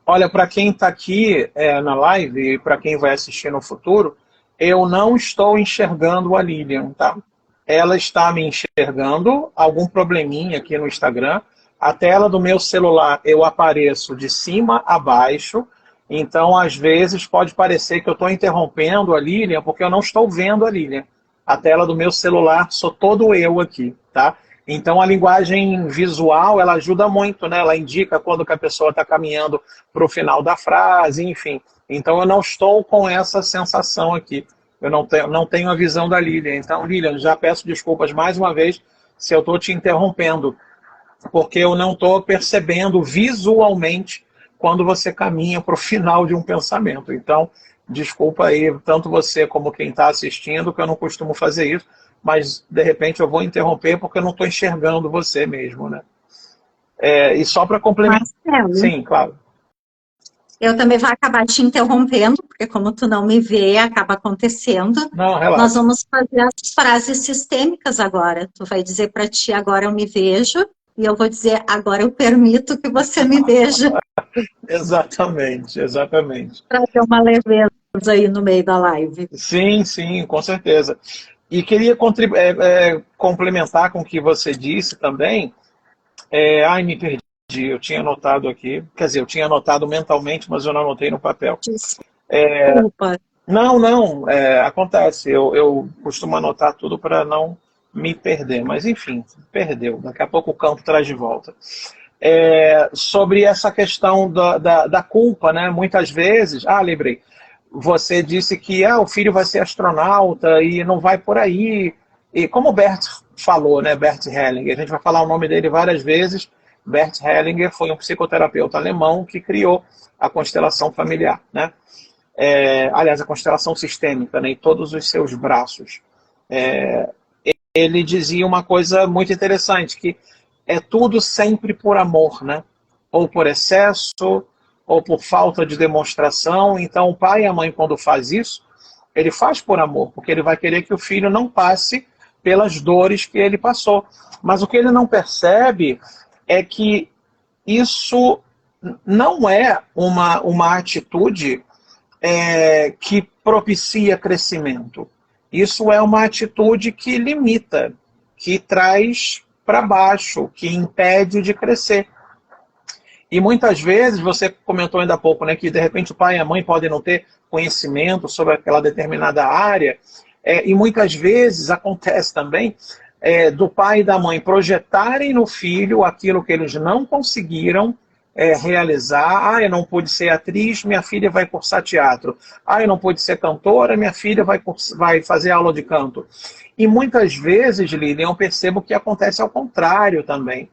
Olha, para quem está aqui na live e para quem vai assistir no futuro, eu não estou enxergando a Lilian, tá? Ela está me enxergando, algum probleminha aqui no Instagram. A tela do meu celular eu apareço de cima a baixo, então às vezes pode parecer que eu estou interrompendo a Lilian porque eu não estou vendo a Lilian. a tela do meu celular, sou todo eu aqui, tá? Então a linguagem visual, ela ajuda muito, né? Ela indica quando que a pessoa está caminhando para o final da frase, enfim. Então eu não estou com essa sensação aqui. Eu não tenho a visão da Lilian. Então, Lilian, já peço desculpas mais uma vez se eu estou te interrompendo, porque eu não estou percebendo visualmente quando você caminha para o final de um pensamento. Então, desculpa aí, tanto você como quem está assistindo, que eu não costumo fazer isso, mas de repente eu vou interromper porque eu não estou enxergando você mesmo, né? E só para complementar. Marcelo, Sim, claro. eu também vou acabar te interrompendo, porque como tu não me vê, acaba acontecendo. Não, Nós relaxa. vamos fazer as frases sistêmicas agora. Tu vai dizer para ti, agora eu me vejo, e eu vou dizer, agora eu permito que você me veja, Exatamente, exatamente. para ter uma leveza aí no meio da live. Sim, sim, com certeza. E queria complementar com o que você disse também. Ai, me perdi. Eu tinha anotado aqui. Quer dizer, eu tinha anotado mentalmente, mas eu não anotei no papel. Desculpa. Não, não, acontece. Eu costumo anotar tudo para não me perder. Mas, enfim, perdeu. Daqui a pouco o campo traz de volta. Sobre essa questão da culpa, né? Muitas vezes... Ah, lembrei. Você disse que o filho vai ser astronauta e não vai por aí. E como o Bert falou, né, Bert Hellinger, a gente vai falar o nome dele várias vezes. Bert Hellinger foi um psicoterapeuta alemão que criou a constelação familiar, né? Aliás, a constelação sistêmica, né, em todos os seus braços. Ele dizia uma coisa muito interessante, que é tudo sempre por amor, né? Ou por excesso, ou por falta de demonstração. Então, o pai e a mãe, quando faz isso, ele faz por amor, porque ele vai querer que o filho não passe pelas dores que ele passou. Mas o que ele não percebe é que isso não é uma atitude que propicia crescimento. Isso é uma atitude que limita, que traz para baixo, que impede de crescer. E muitas vezes, você comentou ainda há pouco, né, que de repente o pai e a mãe podem não ter conhecimento sobre aquela determinada área, e muitas vezes acontece também do pai e da mãe projetarem no filho aquilo que eles não conseguiram realizar. Eu não pude ser atriz, minha filha vai cursar teatro. Eu não pude ser cantora, minha filha vai fazer aula de canto. E muitas vezes, Lilian, eu percebo que acontece ao contrário também.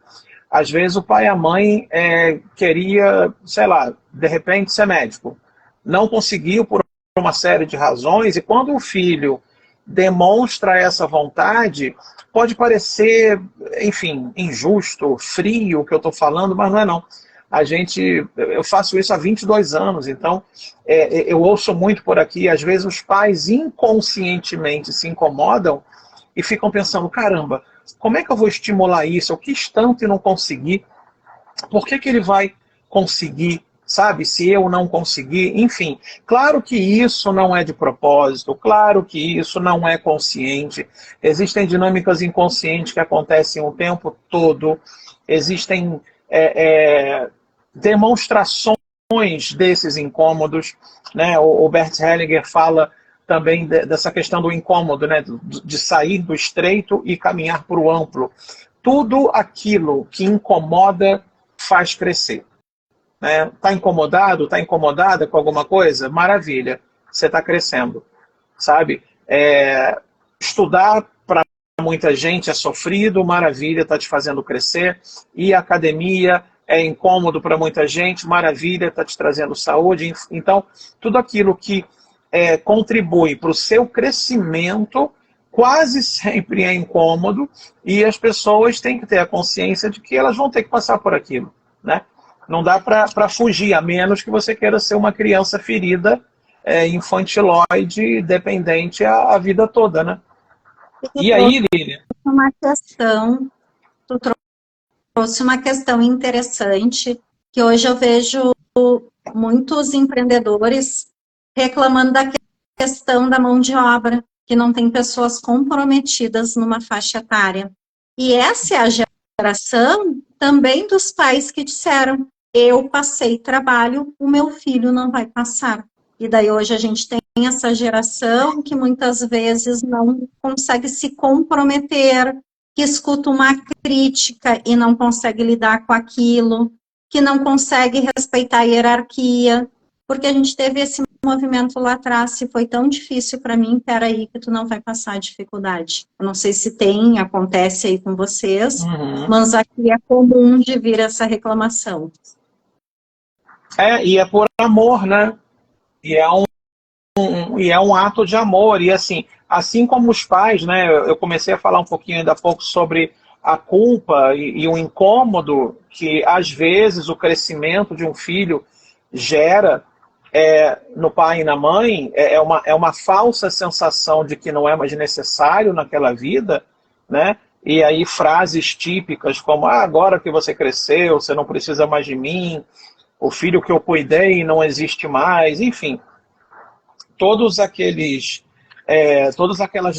Às vezes o pai e a mãe queria, sei lá, de repente ser médico. Não conseguiu por uma série de razões, e quando o filho demonstra essa vontade, pode parecer, enfim, injusto, frio o que eu estou falando, mas não é não. Eu faço isso há 22 anos, então eu ouço muito por aqui, às vezes os pais inconscientemente se incomodam e ficam pensando, caramba, como é que eu vou estimular isso? Eu quis tanto e não consegui. Por que ele vai conseguir, sabe? Se eu não conseguir, enfim. Claro que isso não é de propósito, claro que isso não é consciente. Existem dinâmicas inconscientes que acontecem o tempo todo. Existem demonstrações desses incômodos, né? O Bert Hellinger fala também dessa questão do incômodo, né? De sair do estreito e caminhar para o amplo. Tudo aquilo que incomoda faz crescer. Está incomodado, está incomodada com alguma coisa? Maravilha, você está crescendo, sabe? Estudar para muita gente é sofrido, maravilha, está te fazendo crescer. Ir à academia é incômodo para muita gente, maravilha, está te trazendo saúde. Então, tudo aquilo que contribui para o seu crescimento quase sempre é incômodo, e as pessoas têm que ter a consciência de que elas vão ter que passar por aquilo, né? Não dá para fugir, a menos que você queira ser uma criança ferida, infantiloide, dependente a vida toda, né? E aí, Lilian? Tu trouxe uma questão interessante, que hoje eu vejo muitos empreendedores reclamando da questão da mão de obra, que não tem pessoas comprometidas numa faixa etária. E essa é a geração também dos pais que disseram, eu passei trabalho, o meu filho não vai passar. E daí hoje a gente tem essa geração que muitas vezes não consegue se comprometer, que escuta uma crítica e não consegue lidar com aquilo, que não consegue respeitar a hierarquia, porque a gente teve esse movimento lá atrás, se foi tão difícil para mim, peraí que tu não vai passar dificuldade. Eu não sei se acontece aí com vocês, mas aqui é comum de vir essa reclamação. E é por amor, né? E é um ato de amor. E assim como os pais, né? Eu comecei a falar um pouquinho ainda há pouco sobre a culpa e o incômodo que, às vezes, o crescimento de um filho gera no pai e na mãe. É uma falsa sensação de que não é mais necessário naquela vida, né? E aí frases típicas como, agora que você cresceu, você não precisa mais de mim, o filho que eu cuidei não existe mais, enfim. Todas aquelas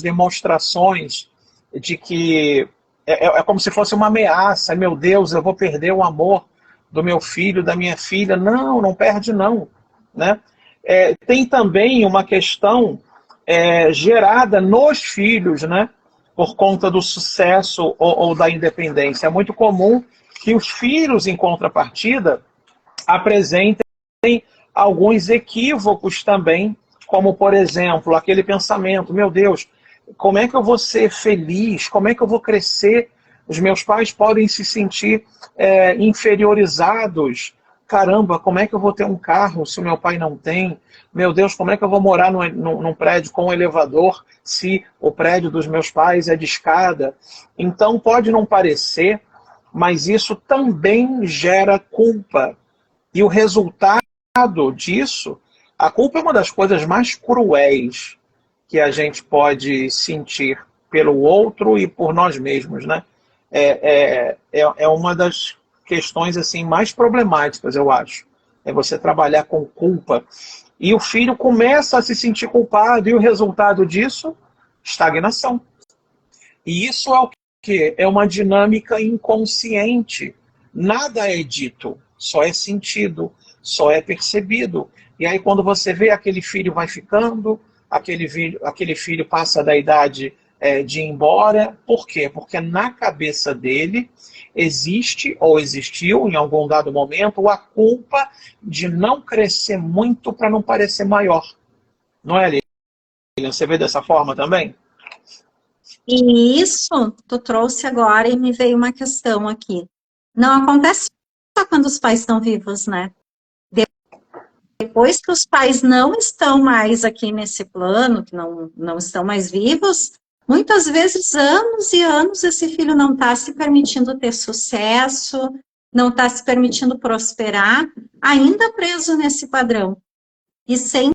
demonstrações de que é como se fosse uma ameaça. Meu Deus, eu vou perder o amor do meu filho, da minha filha. Não, não perde não, né? Tem também uma questão gerada nos filhos, né? Por conta do sucesso ou da independência. É muito comum que os filhos, em contrapartida, apresentem alguns equívocos também, como, por exemplo, aquele pensamento, meu Deus, como é que eu vou ser feliz? Como é que eu vou crescer? Os meus pais podem se sentir inferiorizados. Caramba, como é que eu vou ter um carro se o meu pai não tem? Meu Deus, como é que eu vou morar num prédio com elevador se o prédio dos meus pais é de escada? Então, pode não parecer, mas isso também gera culpa. E o resultado disso, a culpa é uma das coisas mais cruéis que a gente pode sentir pelo outro e por nós mesmos, né? É uma das questões assim mais problemáticas, eu acho. É você trabalhar com culpa. E o filho começa a se sentir culpado, e o resultado disso, estagnação. E isso é o quê? É uma dinâmica inconsciente. Nada é dito, só é sentido, só é percebido. E aí quando você vê, aquele filho vai ficando, aquele filho passa da idade de ir embora. Por quê? Porque na cabeça dele existe, ou existiu em algum dado momento, a culpa de não crescer muito para não parecer maior. Não é, Lilian? Você vê dessa forma também? E isso tu trouxe agora e me veio uma questão aqui. Não acontece só quando os pais estão vivos, né? Depois que os pais não estão mais aqui nesse plano, que não estão mais vivos, muitas vezes, anos e anos, esse filho não está se permitindo ter sucesso, não está se permitindo prosperar, ainda preso nesse padrão. E sem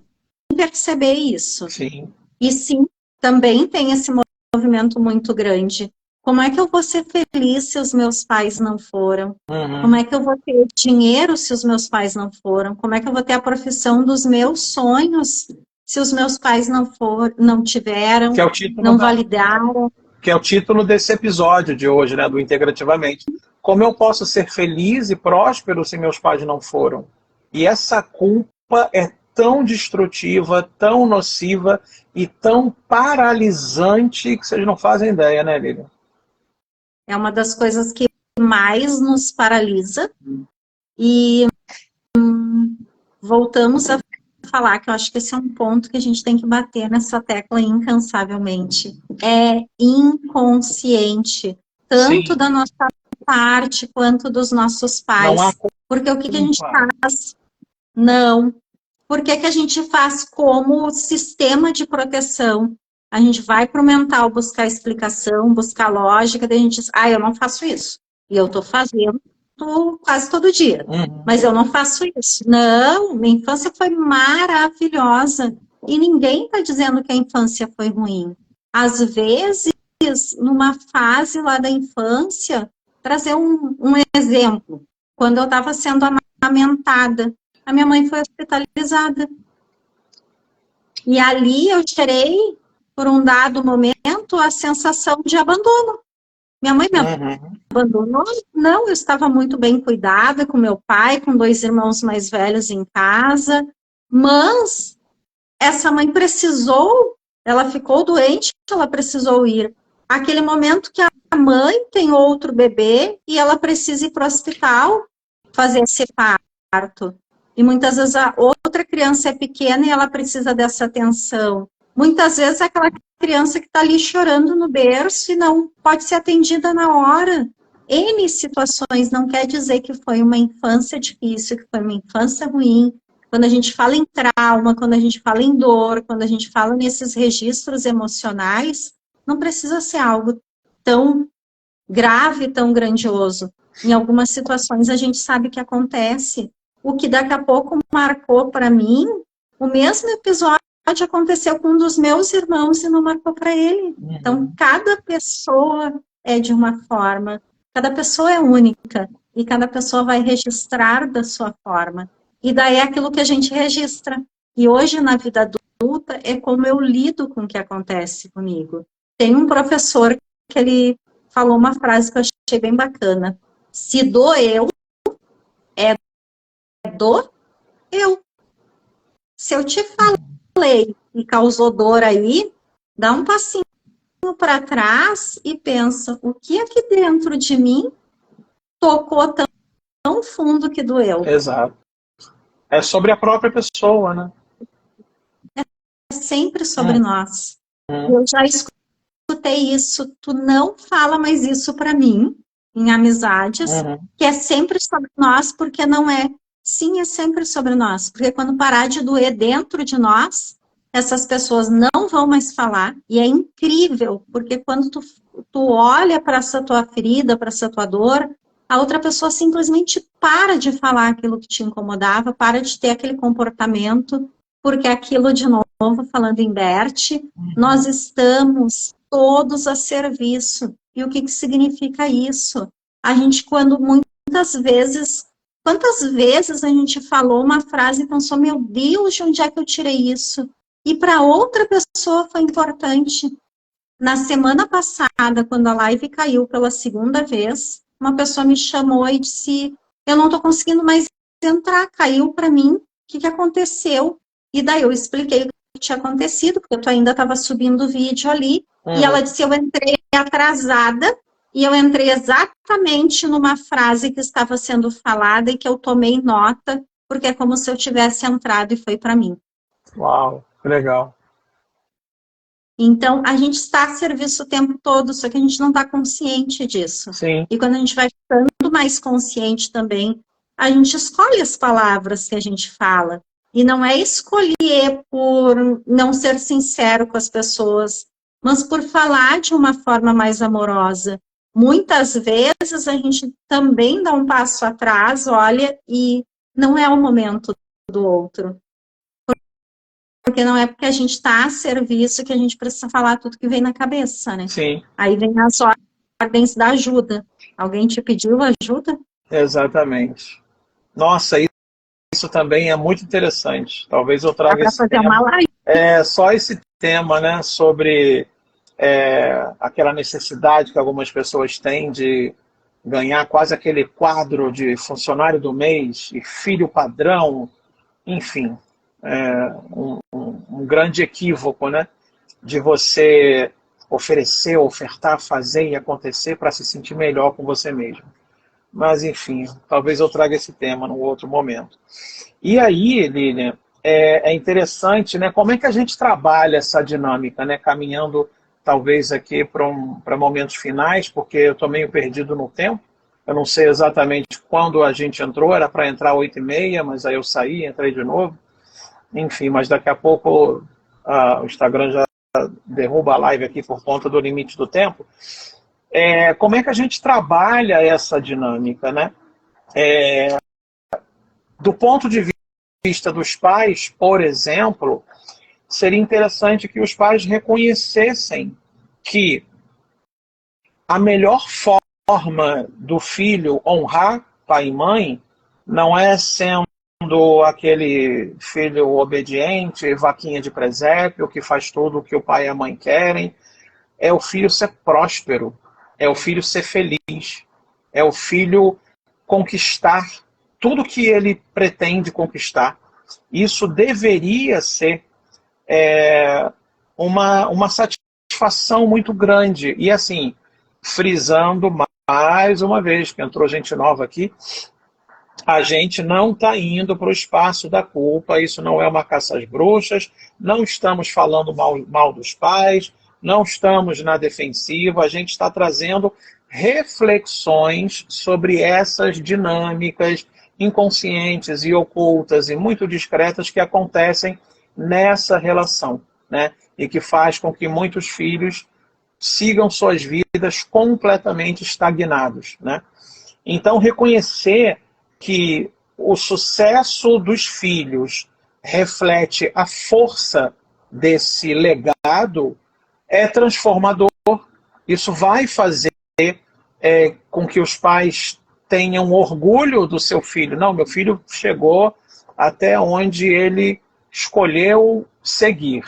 perceber isso. Sim. E sim, também tem esse movimento muito grande. Como é que eu vou ser feliz se os meus pais não foram? Como é que eu vou ter dinheiro se os meus pais não foram? Como é que eu vou ter a profissão dos meus sonhos se os meus pais não tiveram, que é o título não validaram? Que é o título desse episódio de hoje, né, do Integrativamente. Como eu posso ser feliz e próspero se meus pais não foram? E essa culpa é tão destrutiva, tão nociva e tão paralisante que vocês não fazem ideia, né, Lilian? É uma das coisas que mais nos paralisa. E voltamos a falar que eu acho que esse é um ponto que a gente tem que bater nessa tecla incansavelmente. É inconsciente, tanto Sim. da nossa parte quanto dos nossos pais. Não há porque o que a gente faz? Não. Por que a gente faz como sistema de proteção? A gente vai para o mental buscar explicação, buscar lógica, daí a gente diz, eu não faço isso. E eu estou fazendo quase todo dia. Mas eu não faço isso. Não, minha infância foi maravilhosa. E ninguém está dizendo que a infância foi ruim. Às vezes, numa fase lá da infância, trazer um exemplo. Quando eu estava sendo amamentada, a minha mãe foi hospitalizada. E ali eu gerei, por um dado momento, a sensação de abandono. Minha mãe me abandonou? Não, eu estava muito bem cuidada com meu pai, com 2 irmãos mais velhos em casa, mas essa mãe precisou, ela ficou doente, ela precisou ir. Aquele momento que a mãe tem outro bebê e ela precisa ir para o hospital fazer esse parto. E muitas vezes a outra criança é pequena e ela precisa dessa atenção. Muitas vezes é aquela criança que está ali chorando no berço e não pode ser atendida na hora. N situações, não quer dizer que foi uma infância difícil, que foi uma infância ruim. Quando a gente fala em trauma, quando a gente fala em dor, quando a gente fala nesses registros emocionais, não precisa ser algo tão grave, tão grandioso. Em algumas situações a gente sabe que acontece. O que daqui a pouco marcou para mim, o mesmo episódio aconteceu com um dos meus irmãos e não marcou para ele. Então, cada pessoa é de uma forma, cada pessoa é única e cada pessoa vai registrar da sua forma. E daí é aquilo que a gente registra. E hoje, na vida adulta, é como eu lido com o que acontece comigo. Tem um professor que ele falou uma frase que eu achei bem bacana. Se doeu, é dor, eu. Se eu te falei e causou dor aí, dá um passinho para trás e pensa, o que aqui dentro de mim tocou tão fundo que doeu? Exato. É sobre a própria pessoa, né? É sempre sobre nós. Eu já escutei isso, tu não fala mais isso para mim, em amizades, que é sempre sobre nós, porque não é. Sim, é sempre sobre nós, porque quando parar de doer dentro de nós, essas pessoas não vão mais falar, e é incrível, porque quando tu olha para essa tua ferida, para essa tua dor, a outra pessoa simplesmente para de falar aquilo que te incomodava, para de ter aquele comportamento, porque aquilo, de novo, falando em Bert, nós estamos todos a serviço. E o que significa isso? A gente, quando muitas vezes, quantas vezes a gente falou uma frase e pensou, meu Deus, de onde é que eu tirei isso? E para outra pessoa foi importante. Na semana passada, quando a live caiu pela segunda vez, uma pessoa me chamou e disse, eu não estou conseguindo mais entrar, caiu para mim, o que aconteceu? E daí eu expliquei o que tinha acontecido, porque tu ainda estava subindo o vídeo ali, e ela disse, eu entrei atrasada, e eu entrei exatamente numa frase que estava sendo falada e que eu tomei nota, porque é como se eu tivesse entrado e foi para mim. Uau, que legal. Então, a gente está a serviço o tempo todo, só que a gente não está consciente disso. Sim. E quando a gente vai ficando mais consciente também, a gente escolhe as palavras que a gente fala. E não é escolher por não ser sincero com as pessoas, mas por falar de uma forma mais amorosa. Muitas vezes a gente também dá um passo atrás, olha, e não é o momento do outro. Porque não é porque a gente está a serviço que a gente precisa falar tudo que vem na cabeça, né? Sim. Aí vem as ordens da ajuda. Alguém te pediu ajuda? Exatamente. Nossa, isso também é muito interessante. Talvez eu traga esse fazer tema. Uma live. Só esse tema, né, sobre aquela necessidade que algumas pessoas têm de ganhar quase aquele quadro de funcionário do mês e filho padrão, enfim, um grande equívoco, né, de você oferecer, ofertar, fazer e acontecer para se sentir melhor com você mesmo. Mas, enfim, talvez eu traga esse tema num outro momento. E aí, Lilian, é interessante, né, como é que a gente trabalha essa dinâmica, né, caminhando talvez aqui para momentos finais, porque eu estou meio perdido no tempo. Eu não sei exatamente quando a gente entrou, era para entrar 8h30, mas aí eu saí, entrei de novo. Enfim, mas daqui a pouco o Instagram já derruba a live aqui por conta do limite do tempo. Como é que a gente trabalha essa dinâmica, né? Do ponto de vista dos pais, por exemplo, seria interessante que os pais reconhecessem que a melhor forma do filho honrar pai e mãe não é sendo aquele filho obediente, vaquinha de presépio, que faz tudo o que o pai e a mãe querem. É o filho ser próspero, é o filho ser feliz, é o filho conquistar tudo que ele pretende conquistar. Isso deveria ser uma satisfação muito grande. E assim, frisando mais uma vez, que entrou gente nova aqui, a gente não está indo para o espaço da culpa, isso não é uma caça às bruxas, não estamos falando mal dos pais, não estamos na defensiva, a gente está trazendo reflexões sobre essas dinâmicas inconscientes e ocultas e muito discretas que acontecem nessa relação, né? E que faz com que muitos filhos sigam suas vidas completamente estagnados, né? Então, reconhecer que o sucesso dos filhos reflete a força desse legado é transformador. Isso vai fazer com que os pais tenham orgulho do seu filho. Não, meu filho chegou até onde ele escolheu seguir.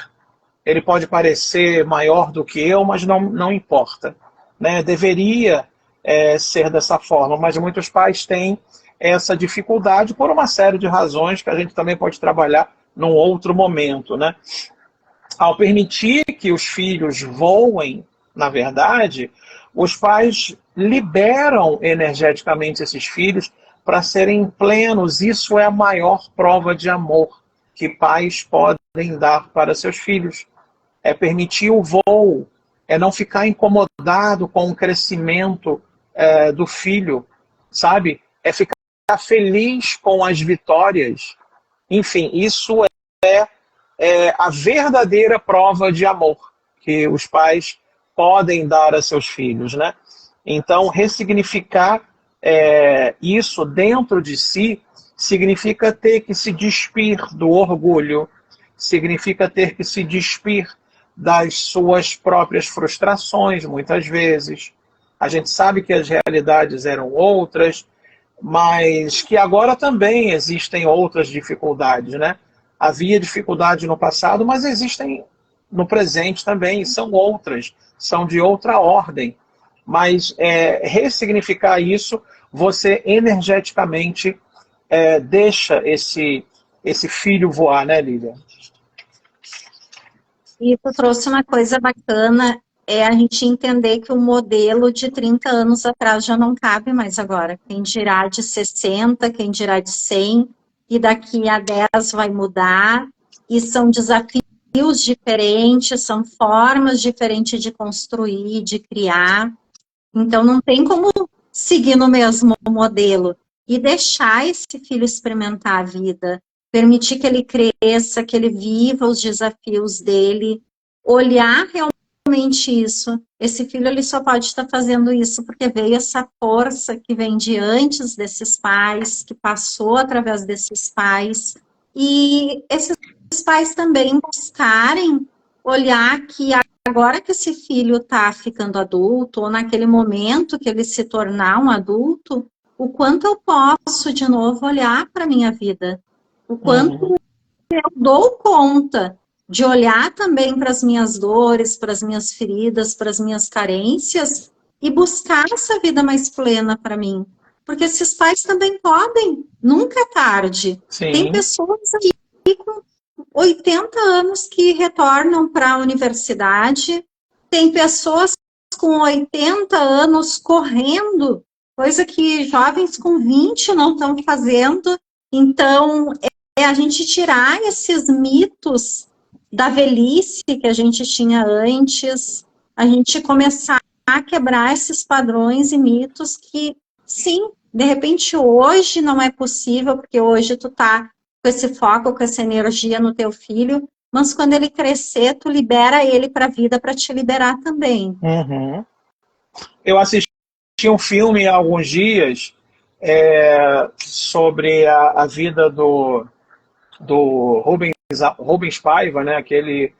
Ele pode parecer maior do que eu, mas não importa, né? Deveria ser dessa forma, mas muitos pais têm essa dificuldade por uma série de razões que a gente também pode trabalhar num outro momento, né? Ao permitir que os filhos voem, na verdade, os pais liberam energeticamente esses filhos para serem plenos. Isso é a maior prova de amor que pais podem dar para seus filhos. É permitir o voo, é não ficar incomodado com o crescimento do filho, sabe? É ficar feliz com as vitórias. Enfim, isso é a verdadeira prova de amor que os pais podem dar a seus filhos, né? Então, ressignificar isso dentro de si significa ter que se despir do orgulho, significa ter que se despir das suas próprias frustrações, muitas vezes. A gente sabe que as realidades eram outras, mas que agora também existem outras dificuldades, né? Havia dificuldade no passado, mas existem no presente também, e são outras, são de outra ordem. Mas ressignificar isso, você energeticamente deixa esse filho voar, né, Lília? E tu trouxe uma coisa bacana, é a gente entender que o modelo de 30 anos atrás já não cabe mais agora. Quem dirá de 60, quem dirá de 100, e daqui a 10 vai mudar, e são desafios diferentes, são formas diferentes de construir, de criar. Então não tem como seguir no mesmo modelo. E deixar esse filho experimentar a vida, permitir que ele cresça, que ele viva os desafios dele, olhar realmente isso. Esse filho ele só pode estar fazendo isso porque veio essa força que vem de antes desses pais, que passou através desses pais. E esses pais também buscarem olhar que agora que esse filho está ficando adulto, ou naquele momento que ele se tornar um adulto, o quanto eu posso de novo olhar para a minha vida. O quanto eu dou conta de olhar também para as minhas dores, para as minhas feridas, para as minhas carências e buscar essa vida mais plena para mim. Porque esses pais também podem, nunca é tarde. Sim. Tem pessoas aí com 80 anos que retornam para a universidade, tem pessoas com 80 anos correndo, coisa que jovens com 20 não estão fazendo. Então, a gente tirar esses mitos da velhice que a gente tinha antes, a gente começar a quebrar esses padrões e mitos que, sim, de repente hoje não é possível, porque hoje tu tá com esse foco, com essa energia no teu filho, mas quando ele crescer, tu libera ele para a vida para te liberar também. Uhum. Eu assisti um filme há alguns dias sobre a vida do Rubens Paiva, né, aquele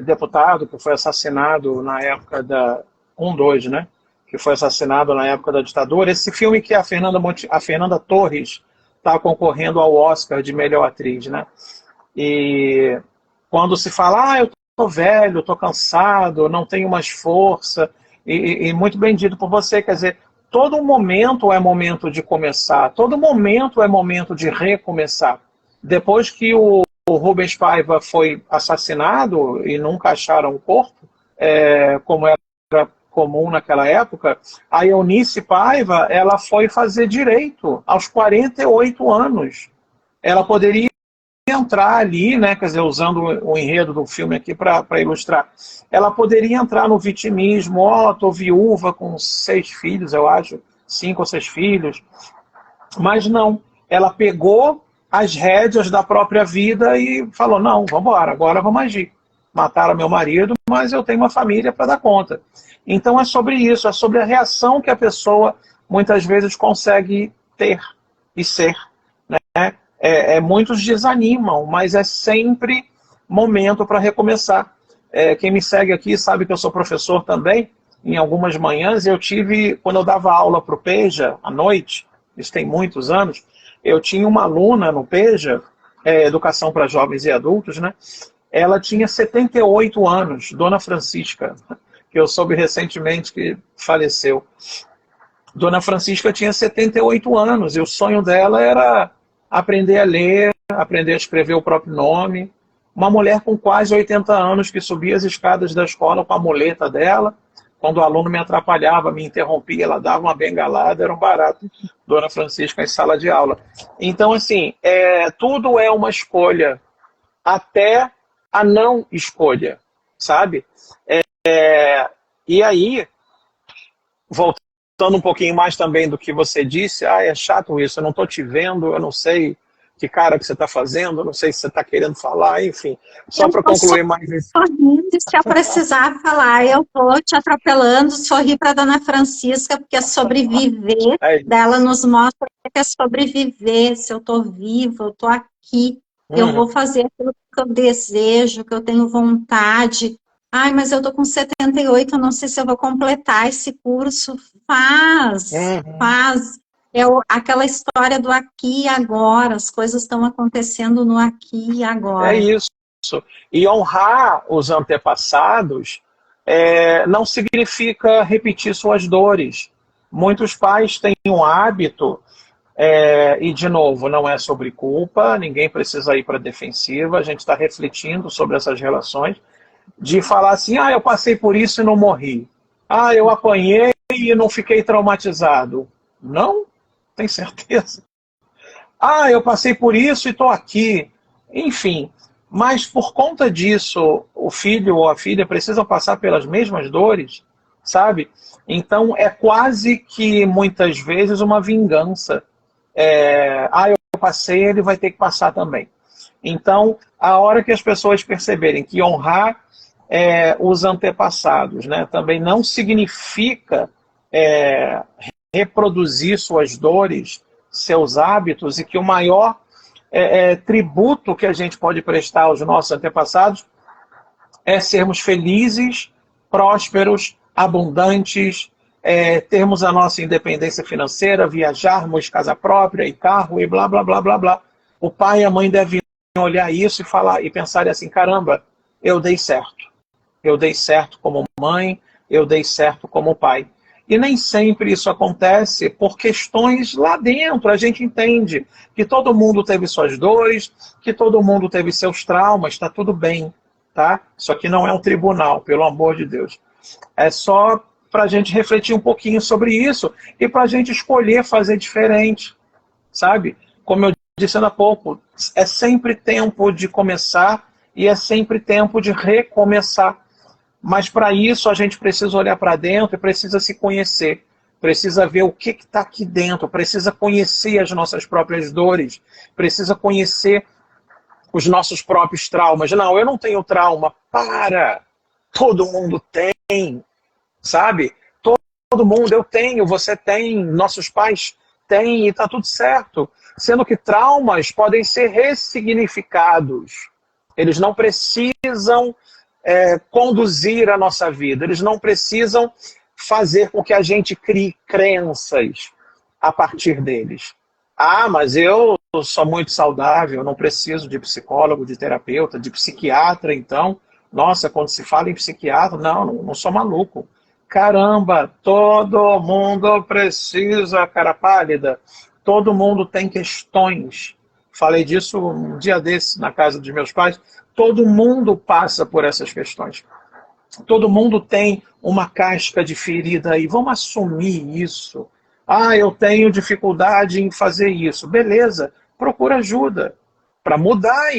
deputado que foi assassinado na época da 1-2, né, que foi assassinado na época da ditadura. Esse filme que a Fernanda Torres está concorrendo ao Oscar de melhor atriz, né? E quando se fala, eu tô velho, tô cansado, não tenho mais força, e muito bem dito por você, quer dizer, todo momento é momento de começar, todo momento é momento de recomeçar. Depois que o o Rubens Paiva foi assassinado e nunca acharam o corpo, como era comum naquela época, a Eunice Paiva, ela foi fazer direito aos 48 anos. Ela poderia entrar ali, né, quer dizer, usando o enredo do filme aqui para ilustrar, ela poderia entrar no vitimismo, tô viúva com 6 filhos, eu acho, 5 ou 6 filhos, mas não, ela pegou as rédeas da própria vida e falou, não, vamos embora, agora vamos agir. Mataram meu marido, mas eu tenho uma família para dar conta. Então é sobre isso, é sobre a reação que a pessoa muitas vezes consegue ter e ser, né? Muitos desanimam, mas é sempre momento para recomeçar. Quem me segue aqui sabe que eu sou professor também. Em algumas manhãs eu tive, quando eu dava aula para o PEJA, à noite, isso tem muitos anos, eu tinha uma aluna no PEJA, Educação para Jovens e Adultos, né? Ela tinha 78 anos, Dona Francisca, que eu soube recentemente que faleceu. Dona Francisca tinha 78 anos e o sonho dela era aprender a ler, aprender a escrever o próprio nome. Uma mulher com quase 80 anos que subia as escadas da escola com a muleta dela. Quando o aluno me atrapalhava, me interrompia, ela dava uma bengalada, era um barato. Dona Francisca em sala de aula. Então, assim, tudo é uma escolha, até a não escolha, sabe? E aí, voltando um pouquinho mais também do que você disse, é chato isso, eu não estou te vendo, eu não sei que cara que você está fazendo, eu não sei se você está querendo falar, enfim. Só para concluir mais isso. Sorrindo, se eu precisar falar, eu vou te atropelando, sorrir para a Dona Francisca, porque é sobreviver dela nos mostra que é sobreviver, se eu estou viva, eu estou aqui, eu vou fazer aquilo que eu desejo, que eu tenho vontade. Ai, mas eu tô com 78, eu não sei se eu vou completar esse curso. Faz. Aquela história do aqui e agora, as coisas estão acontecendo no aqui e agora. É isso. E honrar os antepassados não significa repetir suas dores. Muitos pais têm um hábito, e de novo, não é sobre culpa, ninguém precisa ir para a defensiva, a gente está refletindo sobre essas relações, de falar assim, eu passei por isso e não morri. Eu apanhei e não fiquei traumatizado. Não? Tem certeza? Eu passei por isso e estou aqui. Enfim, mas por conta disso, o filho ou a filha precisam passar pelas mesmas dores, sabe? Então é quase que muitas vezes uma vingança. Eu passei, ele vai ter que passar também. Então, a hora que as pessoas perceberem que honrar os antepassados, né, também não significa reproduzir suas dores, seus hábitos, e que o maior tributo que a gente pode prestar aos nossos antepassados é sermos felizes, prósperos, abundantes, termos a nossa independência financeira, viajarmos casa própria e carro e blá, blá, blá, blá, blá. O pai e a mãe devem olhar isso e falar e pensar assim, caramba, eu dei certo. Eu dei certo como mãe, eu dei certo como pai. E nem sempre isso acontece por questões lá dentro. A gente entende que todo mundo teve suas dores, que todo mundo teve seus traumas, está tudo bem, tá? Isso aqui não é um tribunal, pelo amor de Deus. É só para a gente refletir um pouquinho sobre isso e para a gente escolher fazer diferente, sabe? Como eu disse há pouco, é sempre tempo de começar e é sempre tempo de recomeçar. Mas para isso a gente precisa olhar para dentro e precisa se conhecer. Precisa ver o que está aqui dentro, precisa conhecer as nossas próprias dores, precisa conhecer os nossos próprios traumas. Não, eu não tenho trauma. Para! Todo mundo tem, sabe? Todo mundo, eu tenho, você tem, nossos pais têm e está tudo certo. Sendo que traumas podem ser ressignificados. Eles não precisam conduzir a nossa vida. Eles não precisam fazer com que a gente crie crenças a partir deles. Mas eu sou muito saudável, não preciso de psicólogo, de terapeuta, de psiquiatra, então. Nossa, quando se fala em psiquiatra, não sou maluco. Caramba, todo mundo precisa, cara pálida. Todo mundo tem questões. falei disso um dia desse na casa dos meus pais. Todo mundo passa por essas questões. Todo mundo tem uma casca de ferida aí. Vamos assumir isso. Ah, eu tenho dificuldade em fazer isso. Beleza, procura ajuda para mudar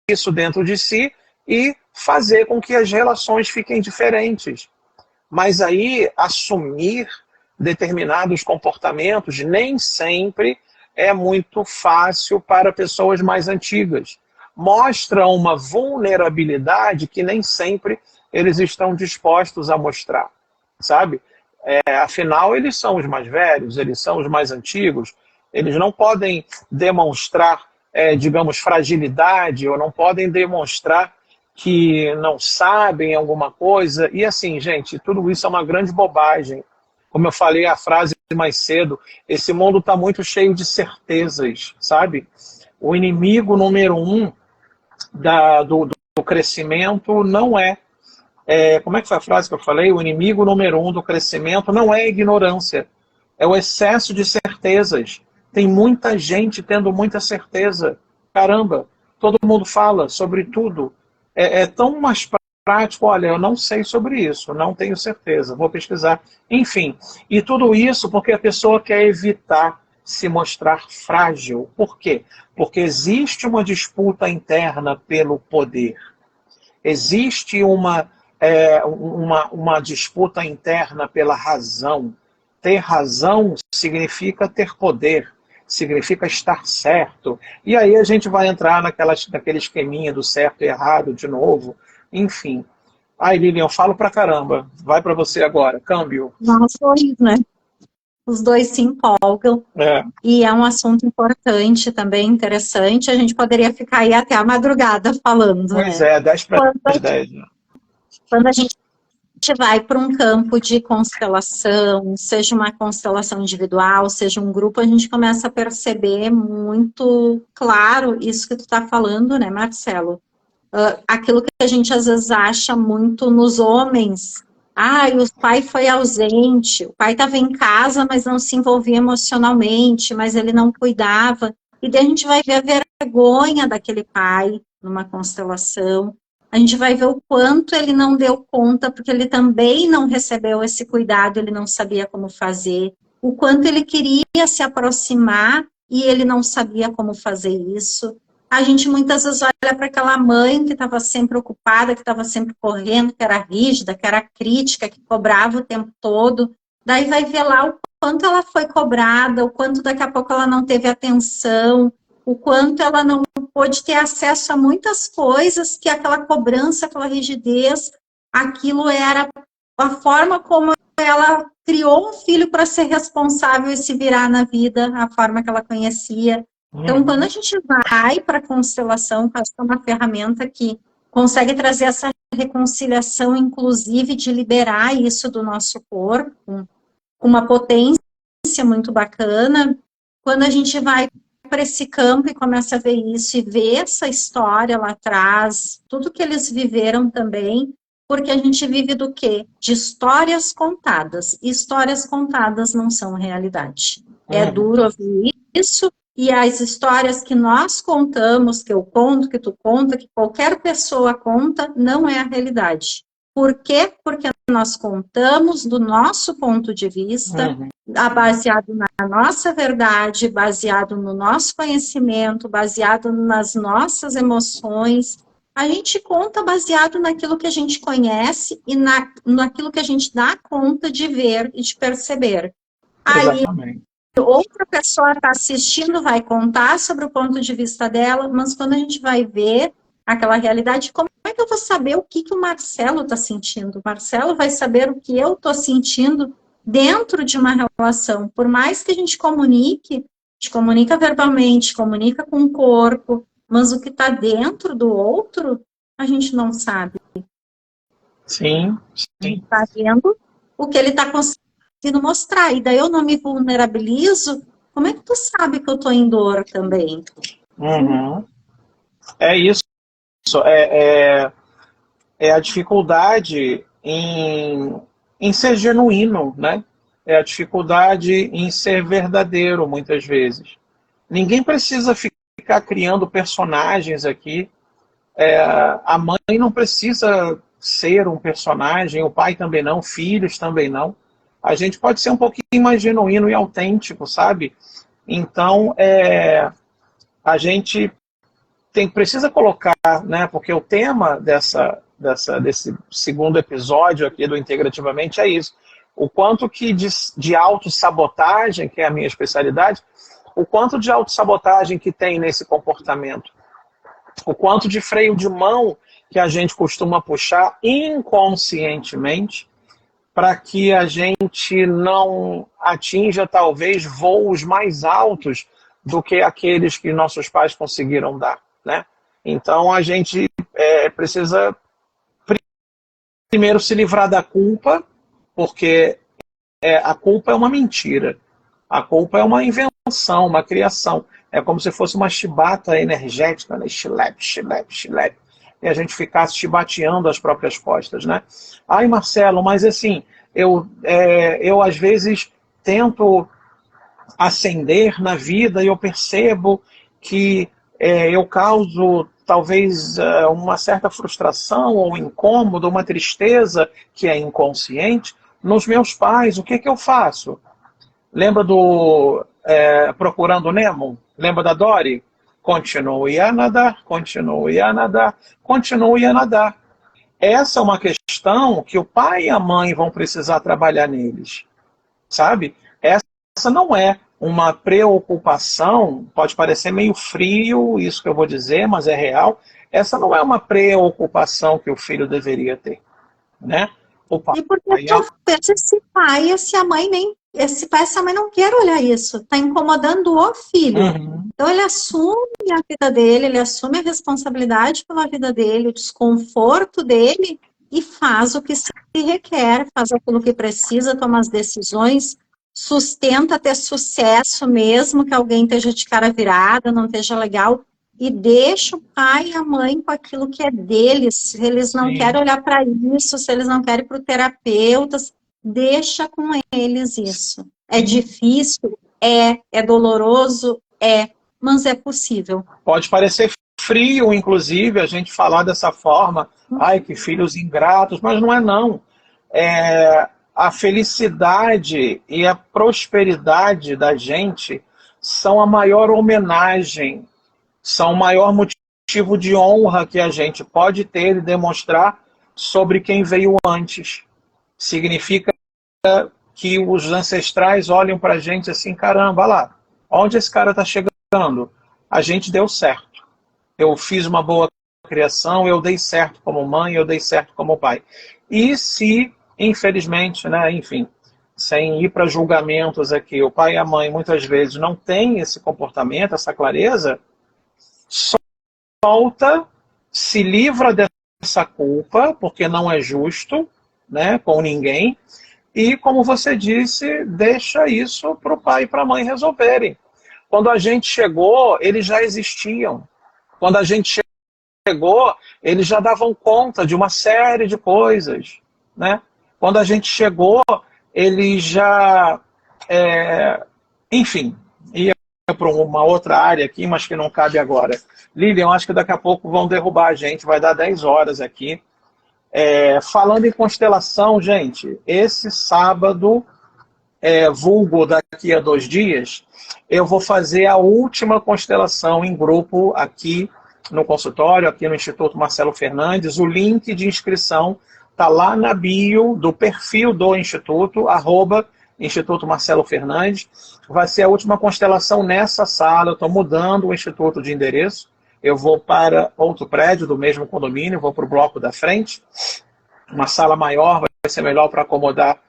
isso dentro de si e fazer com que as relações fiquem diferentes. Mas aí, assumir determinados comportamentos nem sempre é muito fácil para pessoas mais antigas. Mostra uma vulnerabilidade que nem sempre eles estão dispostos a mostrar, sabe? Afinal, eles são os mais velhos, eles são os mais antigos, eles não podem demonstrar, digamos, fragilidade, ou não podem demonstrar que não sabem alguma coisa. E assim, gente, tudo isso é uma grande bobagem. Como eu falei a frase mais cedo, esse mundo está muito cheio de certezas, sabe? O inimigo número um do crescimento não como é que foi a frase que eu falei? O inimigo número um do crescimento não é a ignorância, é o excesso de certezas. Tem muita gente tendo muita certeza. Caramba, todo mundo fala sobre tudo. É tão mais prático, olha, eu não sei sobre isso, não tenho certeza, vou pesquisar. Enfim, e tudo isso porque a pessoa quer evitar se mostrar frágil. Por quê? Porque existe uma disputa interna pelo poder. Existe uma disputa interna pela razão. Ter razão significa ter poder, significa estar certo. E aí a gente vai entrar naquele esqueminha do certo e errado de novo. Enfim. Ai, Lilian, eu falo pra caramba. Vai pra você agora. Câmbio. Nós dois, né? Os dois se empolgam. E é um assunto importante também, interessante. A gente poderia ficar aí até a madrugada falando. Pois né? 10 para as 10. Quando a gente vai para um campo de constelação, seja uma constelação individual, seja um grupo, a gente começa a perceber muito claro isso que tu está falando, né, Marcelo? Aquilo que a gente às vezes acha muito nos homens. O pai foi ausente, o pai estava em casa, mas não se envolvia emocionalmente, mas ele não cuidava. E daí a gente vai ver a vergonha daquele pai numa constelação. A gente vai ver o quanto ele não deu conta, porque ele também não recebeu esse cuidado, ele não sabia como fazer. O quanto ele queria se aproximar e ele não sabia como fazer isso. A gente muitas vezes olha para aquela mãe que estava sempre ocupada, que estava sempre correndo, que era rígida, que era crítica, que cobrava o tempo todo. Daí vai ver lá o quanto ela foi cobrada, o quanto daqui a pouco ela não teve atenção, o quanto ela não pôde ter acesso a muitas coisas, que aquela cobrança, aquela rigidez, aquilo era a forma como ela criou um filho para ser responsável e se virar na vida, a forma que ela conhecia. Então, quando a gente vai para a constelação, essa é uma ferramenta que consegue trazer essa reconciliação, inclusive de liberar isso do nosso corpo, com uma potência muito bacana. Quando a gente vai para esse campo e começa a ver isso, e ver essa história lá atrás, tudo que eles viveram também, porque a gente vive do quê? De histórias contadas. E histórias contadas não são realidade. É duro ouvir isso. E as histórias que nós contamos, que eu conto, que tu conta, que qualquer pessoa conta, não é a realidade. Por quê? Porque nós contamos do nosso ponto de vista, baseado na nossa verdade, baseado no nosso conhecimento, baseado nas nossas emoções. A gente conta baseado naquilo que a gente conhece e naquilo que a gente dá conta de ver e de perceber. Exatamente. Outra pessoa está assistindo, vai contar sobre o ponto de vista dela, mas quando a gente vai ver aquela realidade, como é que eu vou saber o que o Marcelo está sentindo? O Marcelo vai saber o que eu estou sentindo dentro de uma relação. Por mais que a gente comunica verbalmente, comunica com o corpo, mas o que está dentro do outro, a gente não sabe. Sim. A gente está vendo o que ele está conseguindo mostrar, e daí eu não me vulnerabilizo, como é que tu sabe que eu tô em dor também? É isso. É a dificuldade em ser genuíno, né? É a dificuldade em ser verdadeiro, muitas vezes. Ninguém precisa ficar ficar criando personagens aqui. A mãe não precisa ser um personagem, o pai também não, filhos também não. A gente pode ser um pouquinho mais genuíno e autêntico, sabe? Então, a gente precisa colocar, né? Porque o tema desse segundo episódio aqui do Integrativamente é isso. O quanto que de autossabotagem, que é a minha especialidade, o quanto de autossabotagem que tem nesse comportamento. O quanto de freio de mão que a gente costuma puxar inconscientemente para que a gente não atinja, talvez, voos mais altos do que aqueles que nossos pais conseguiram dar, né? Então, a gente precisa primeiro se livrar da culpa, porque a culpa é uma mentira. A culpa é uma invenção, uma criação. É como se fosse uma chibata energética, né? Chilepe, chilepe, chilepe. E a gente ficasse chibateando as próprias costas, né? Ai, Marcelo, mas assim, eu às vezes tento ascender na vida e eu percebo que eu causo talvez uma certa frustração ou incômodo, uma tristeza que é inconsciente nos meus pais. O que eu faço? Lembra do Procurando Nemo? Lembra da Dory? Continue a nadar, continue a nadar, continue a nadar. Essa é uma questão que o pai e a mãe vão precisar trabalhar neles, sabe? Essa não é uma preocupação, pode parecer meio frio isso que eu vou dizer, mas é real. Essa não é uma preocupação que o filho deveria ter, né? O pai, E porque talvez esse pai, essa mãe não quer olhar isso, está incomodando o filho. Uhum. Então ele assume a vida dele, ele assume a responsabilidade pela vida dele, o desconforto dele e faz o que se requer, faz aquilo que precisa, toma as decisões, sustenta ter sucesso mesmo que alguém esteja de cara virada, não esteja legal, e deixa o pai e a mãe com aquilo que é deles. Se eles não Sim. querem olhar para isso, se eles não querem ir para o terapeuta, deixa com eles isso. É difícil, é doloroso, mas é possível. Pode parecer frio, inclusive, a gente falar dessa forma, ai, que filhos ingratos, mas não é não. A felicidade e a prosperidade da gente são a maior homenagem, são o maior motivo de honra que a gente pode ter e demonstrar sobre quem veio antes. Significa que os ancestrais olham para a gente assim, caramba, olha lá, onde esse cara está chegando? A gente deu certo. Eu fiz uma boa criação, eu dei certo como mãe, eu dei certo como pai. E se, infelizmente, né, enfim, sem ir para julgamentos aqui, o pai e a mãe muitas vezes não têm esse comportamento, essa clareza, solta, se livra dessa culpa, porque não é justo, né, com ninguém, e, como você disse, deixa isso para o pai e para a mãe resolverem. Quando a gente chegou, eles já existiam. Quando a gente chegou, eles já davam conta de uma série de coisas, né? Quando a gente chegou, eles já... enfim, ia para uma outra área aqui, mas que não cabe agora. Lilian, acho que daqui a pouco vão derrubar a gente, vai dar 10 horas aqui. Falando em constelação, gente, esse sábado, vulgo daqui a 2 dias, eu vou fazer a última constelação em grupo aqui no consultório, aqui no Instituto Marcelo Fernandes. O link de inscrição está lá na bio do perfil do Instituto, @Instituto Marcelo Fernandes. Vai ser a última constelação nessa sala. Eu estou mudando o Instituto de endereço. Eu vou para outro prédio do mesmo condomínio, vou para o bloco da frente. Uma sala maior, vai ser melhor para acomodar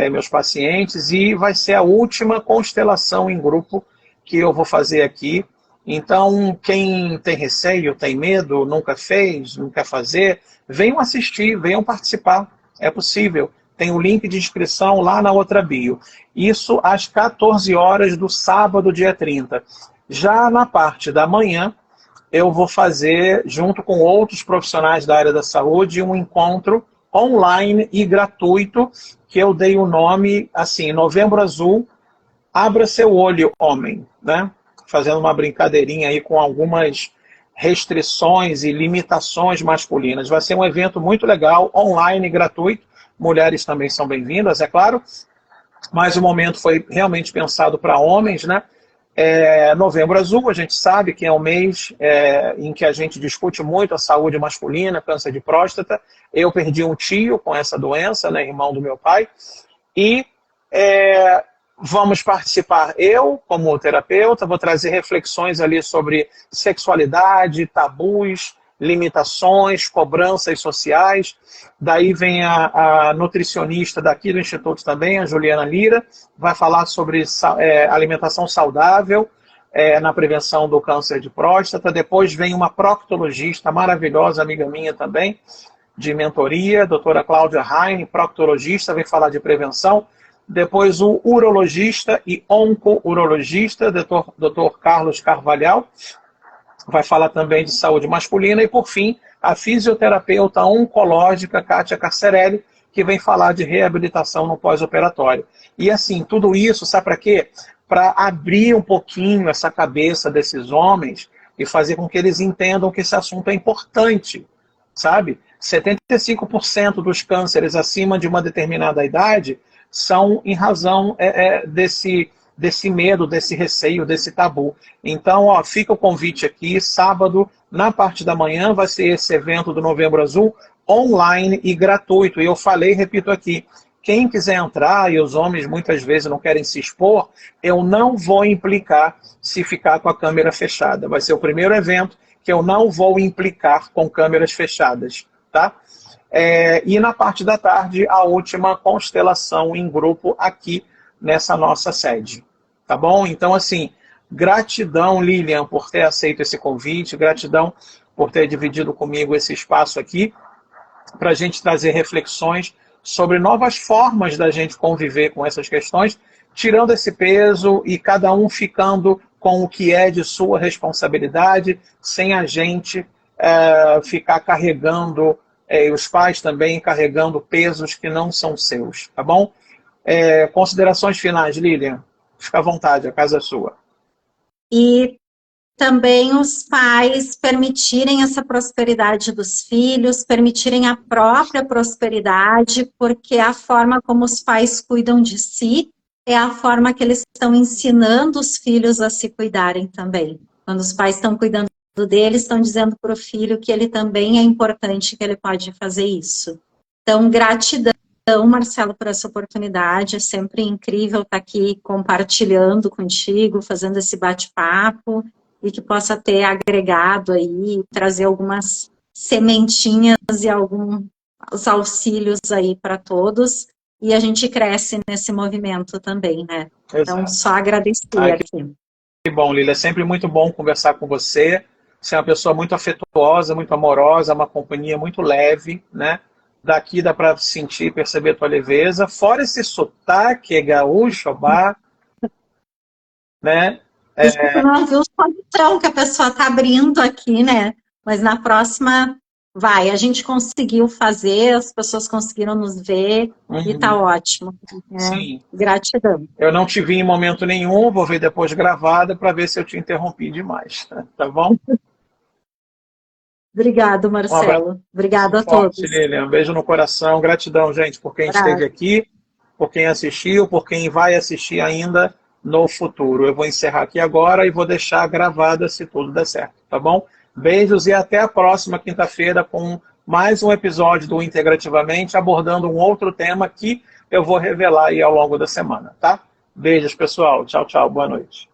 meus pacientes. E vai ser a última constelação em grupo que eu vou fazer aqui. Então, quem tem receio, tem medo, nunca fez, não quer fazer, venham assistir, venham participar. É possível. Tem o link de inscrição lá na outra bio. Isso às 14 horas do sábado, dia 30. Já na parte da manhã, eu vou fazer, junto com outros profissionais da área da saúde, um encontro online e gratuito, que eu dei o nome, assim, Novembro Azul, Abra Seu Olho, Homem, né? fazendo uma brincadeirinha aí com algumas restrições e limitações masculinas. Vai ser um evento muito legal, online, gratuito. Mulheres também são bem-vindas, é claro. Mas o momento foi realmente pensado para homens, né? Novembro Azul, a gente sabe que é um mês em que a gente discute muito a saúde masculina, câncer de próstata. Eu perdi um tio com essa doença, né, irmão do meu pai, e vamos participar. Eu, como terapeuta, vou trazer reflexões ali sobre sexualidade, tabus, limitações, cobranças sociais. Daí vem a nutricionista daqui do Instituto também, a Juliana Lira, vai falar sobre alimentação saudável na prevenção do câncer de próstata. Depois vem uma proctologista maravilhosa, amiga minha também, de mentoria, doutora Cláudia Heine, proctologista, vem falar de prevenção. Depois o urologista e onco-urologista, doutor Carlos Carvalhal, vai falar também de saúde masculina. E, por fim, a fisioterapeuta oncológica Kátia Carcerelli, que vem falar de reabilitação no pós-operatório. E, assim, tudo isso, sabe para quê? Para abrir um pouquinho essa cabeça desses homens e fazer com que eles entendam que esse assunto é importante, sabe? 75% dos cânceres acima de uma determinada idade são em razão desse medo, desse receio, desse tabu. Então, ó, fica o convite aqui, sábado, na parte da manhã, vai ser esse evento do Novembro Azul, online e gratuito. E eu falei, repito aqui, quem quiser entrar, e os homens muitas vezes não querem se expor, eu não vou implicar se ficar com a câmera fechada. Vai ser o primeiro evento que eu não vou implicar com câmeras fechadas, tá? E na parte da tarde, a última constelação em grupo aqui nessa nossa sede, tá bom? Então, assim, gratidão, Lilian, por ter aceito esse convite, gratidão por ter dividido comigo esse espaço aqui, para a gente trazer reflexões sobre novas formas da gente conviver com essas questões, tirando esse peso e cada um ficando com o que é de sua responsabilidade, sem a gente ficar carregando, os pais também carregando pesos que não são seus, tá bom? Considerações finais, Lilian? Fica à vontade, a casa é sua. E também os pais permitirem essa prosperidade dos filhos, permitirem a própria prosperidade, porque a forma como os pais cuidam de si é a forma que eles estão ensinando os filhos a se cuidarem também. Quando os pais estão cuidando dele, estão dizendo para o filho que ele também é importante, que ele pode fazer isso. Então, gratidão, Marcelo, por essa oportunidade. É sempre incrível estar aqui compartilhando contigo, fazendo esse bate-papo, e que possa ter agregado aí, trazer algumas sementinhas e alguns auxílios aí para todos. E a gente cresce nesse movimento também, né? Exato. Então, só agradecer aqui. Que bom, Lília. É sempre muito bom conversar com você. Você é uma pessoa muito afetuosa, muito amorosa, uma companhia muito leve, né? Daqui dá para sentir, perceber a tua leveza. Fora esse sotaque gaúcho, né? Você não viu o som que a pessoa está abrindo aqui, né? Mas na próxima vai. A gente conseguiu fazer, as pessoas conseguiram nos ver e está ótimo. Sim. Gratidão. Eu não te vi em momento nenhum, vou ver depois gravada para ver se eu te interrompi demais. Tá bom? Obrigado, Marcelo. Obrigado a todos. Lilian. Um beijo no coração. Gratidão, gente, por quem esteve aqui, por quem assistiu, por quem vai assistir ainda no futuro. Eu vou encerrar aqui agora e vou deixar gravada se tudo der certo, tá bom? Beijos e até a próxima quinta-feira com mais um episódio do Integrativamente, abordando um outro tema que eu vou revelar aí ao longo da semana, tá? Beijos, pessoal. Tchau, tchau. Boa noite.